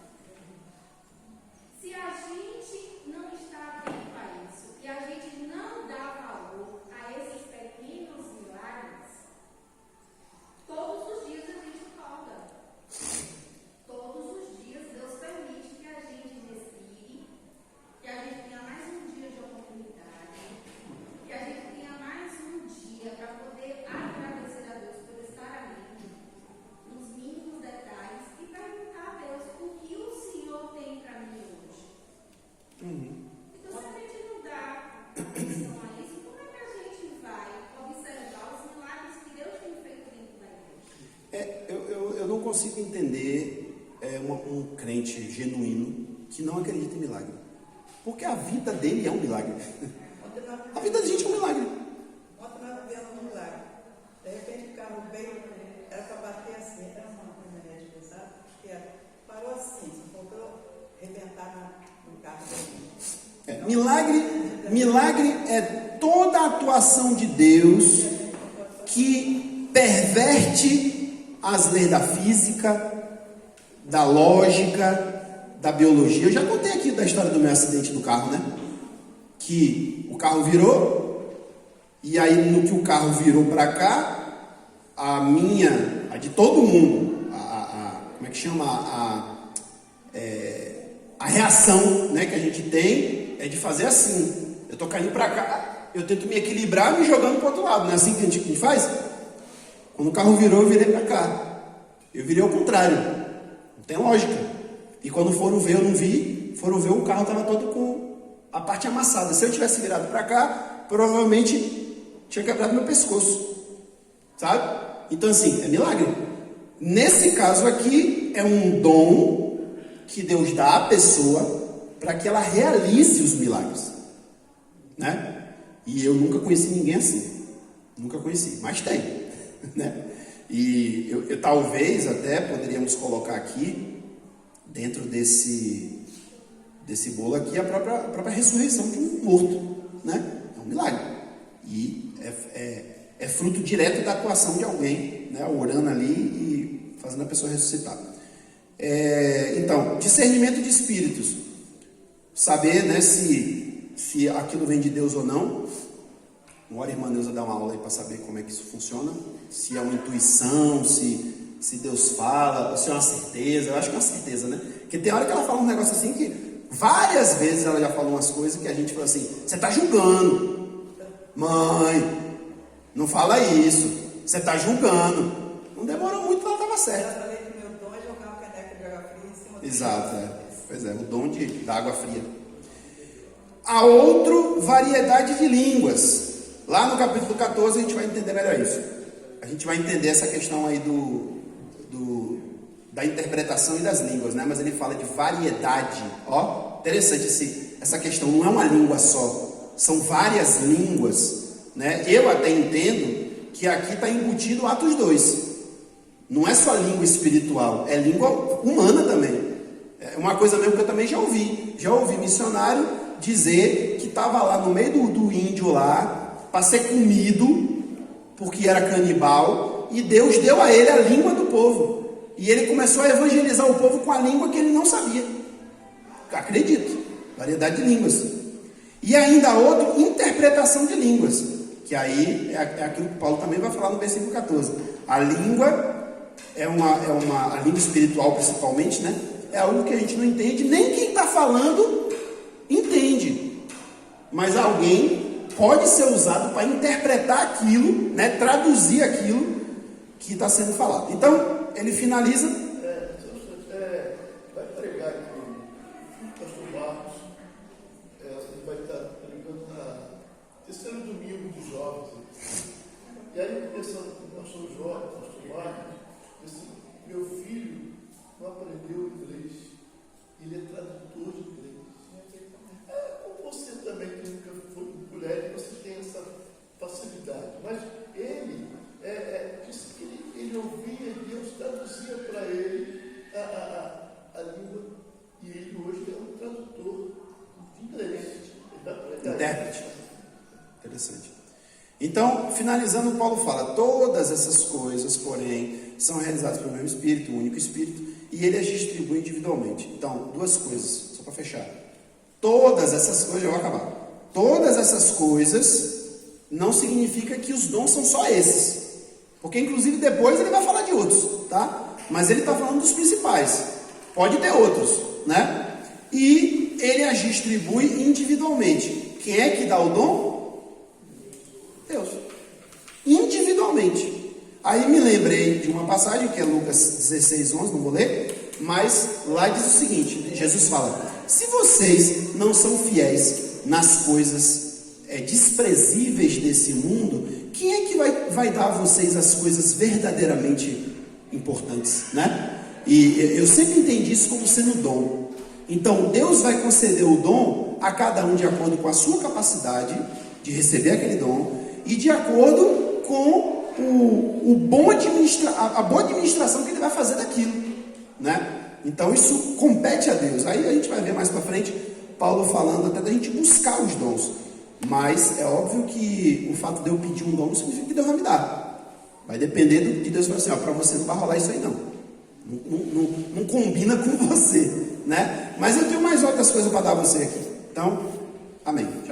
Se a gente não está atento a isso e a gente não dá valor a esses pequenos milagres, todos os dias a gente acorda. Todos os dias Deus permite que a gente respire, que a gente tenha mais um dia de oportunidade, que a gente tenha mais um dia para poder agradecer a Deus por estar ali, nos mínimos detalhes, e perguntar a Deus o que o Senhor tem para mim hoje. Então, se a gente não dá atenção a isso, como é que a gente vai observar os milagres que Deus tem feito dentro da igreja? Eu não consigo entender um crente genuíno que não acredita em milagre. Porque a vida dele é um milagre. A vida da gente é um milagre. Ontem nós vivemos um milagre. De repente o carro veio, era para bater assim, era uma coisa médica, sabe? Que parou assim, se faltou arrebentar no carro dele. Milagre é toda a atuação de Deus que perverte as leis da física, da lógica, da biologia. Eu já contei aqui da história do meu acidente do carro, né? Que o carro virou, e aí no que o carro virou para cá, a de todo mundo, como é que chama? A reação, né, que a gente tem é de fazer assim. Eu tô caindo para cá, eu tento me equilibrar me jogando para o outro lado. Não é assim que a gente faz? Quando o carro virou, eu virei para cá. Eu virei ao contrário. Não tem lógica. E quando foram ver, eu não vi. Foram ver, o carro estava todo com a parte amassada. Se eu tivesse virado para cá, provavelmente tinha quebrado meu pescoço. Sabe? Então assim, é milagre. Nesse caso aqui, é um dom que Deus dá à pessoa para que ela realize os milagres, né? E eu nunca conheci ninguém assim, nunca conheci, mas tem, né? E eu talvez até poderíamos colocar aqui dentro desse bolo aqui a própria ressurreição de um morto, né? É um milagre e é fruto direto da atuação de alguém, né? Orando ali e fazendo a pessoa ressuscitar. Então, discernimento de espíritos, saber, né, se aquilo vem de Deus ou não. Uma hora a irmã Neuza dá uma aula aí para saber como é que isso funciona, se é uma intuição, se Deus fala, ou se é uma certeza. Eu acho que é uma certeza, né? Porque tem hora que ela fala um negócio assim que várias vezes ela já falou umas coisas que a gente fala assim: você está julgando, mãe, não fala isso, você está julgando. Não demorou muito, ela estava certa. Exato, pois é, o dom da água fria. A outra variedade de línguas. Lá no capítulo 14 a gente vai entender melhor isso. A gente vai entender essa questão aí da interpretação e das línguas, né? Mas ele fala de variedade. Ó, interessante essa questão, não é uma língua só. são várias línguas, né? Eu até entendo que aqui está embutido Atos 2. Não é só língua espiritual, é língua humana também. É uma coisa mesmo que eu também já ouvi. Já ouvi missionário dizer que estava lá no meio do índio lá, para ser comido, porque era canibal, e Deus deu a ele a língua do povo. E ele começou a evangelizar o povo com a língua que ele não sabia. Acredito, variedade de línguas. E ainda outro, interpretação de línguas, que aí é aquilo que Paulo também vai falar no versículo 14. A língua a língua espiritual principalmente, né? É algo que a gente não entende, nem quem está falando entende. Mas alguém pode ser usado para interpretar aquilo, né? Traduzir aquilo que está sendo falado. Então, ele finaliza. Vai pregar aqui o pastor Marcos, ele vai estar pregando na terceiro domingo dos jovens. E aí, pensando no pastor Marcos, meu filho não aprendeu inglês, ele é tradutor de inglês. Como você também que nunca foi mulher, você tem essa facilidade. Mas ele disse que ele ouvia Deus, traduzia para ele a língua, e ele hoje é um tradutor de inglês. Intérprete. Interessante. Então, finalizando, Paulo fala: todas essas coisas, porém, são realizadas pelo mesmo Espírito, o único Espírito, e ele as distribui individualmente. Então, duas coisas, só para fechar. Todas essas coisas, eu vou acabar. Todas essas coisas não significa que os dons são só esses. Porque, inclusive, depois ele vai falar de outros, tá? Mas ele está falando dos principais. Pode ter outros, né? E ele as distribui individualmente. Quem é que dá o dom? Deus. Individualmente. Aí me lembrei de uma passagem que é Lucas 16, 11, não vou ler, mas lá diz o seguinte: Jesus fala: se vocês não são fiéis nas coisas desprezíveis desse mundo, quem é que vai dar a vocês as coisas verdadeiramente importantes, né? E eu sempre entendi isso como sendo dom. Então Deus vai conceder o dom a cada um de acordo com a sua capacidade de receber aquele dom e de acordo com a boa administração que ele vai fazer daquilo, né? Então isso compete a Deus. Aí a gente vai ver mais para frente Paulo falando até da gente buscar os dons. Mas é óbvio que o fato de eu pedir um dom não significa que Deus vai me dar. Vai depender de Deus falar assim: ó, para você não vai rolar isso aí não. Não combina com você, né? Mas eu tenho mais outras coisas para dar a você aqui. Então, amém.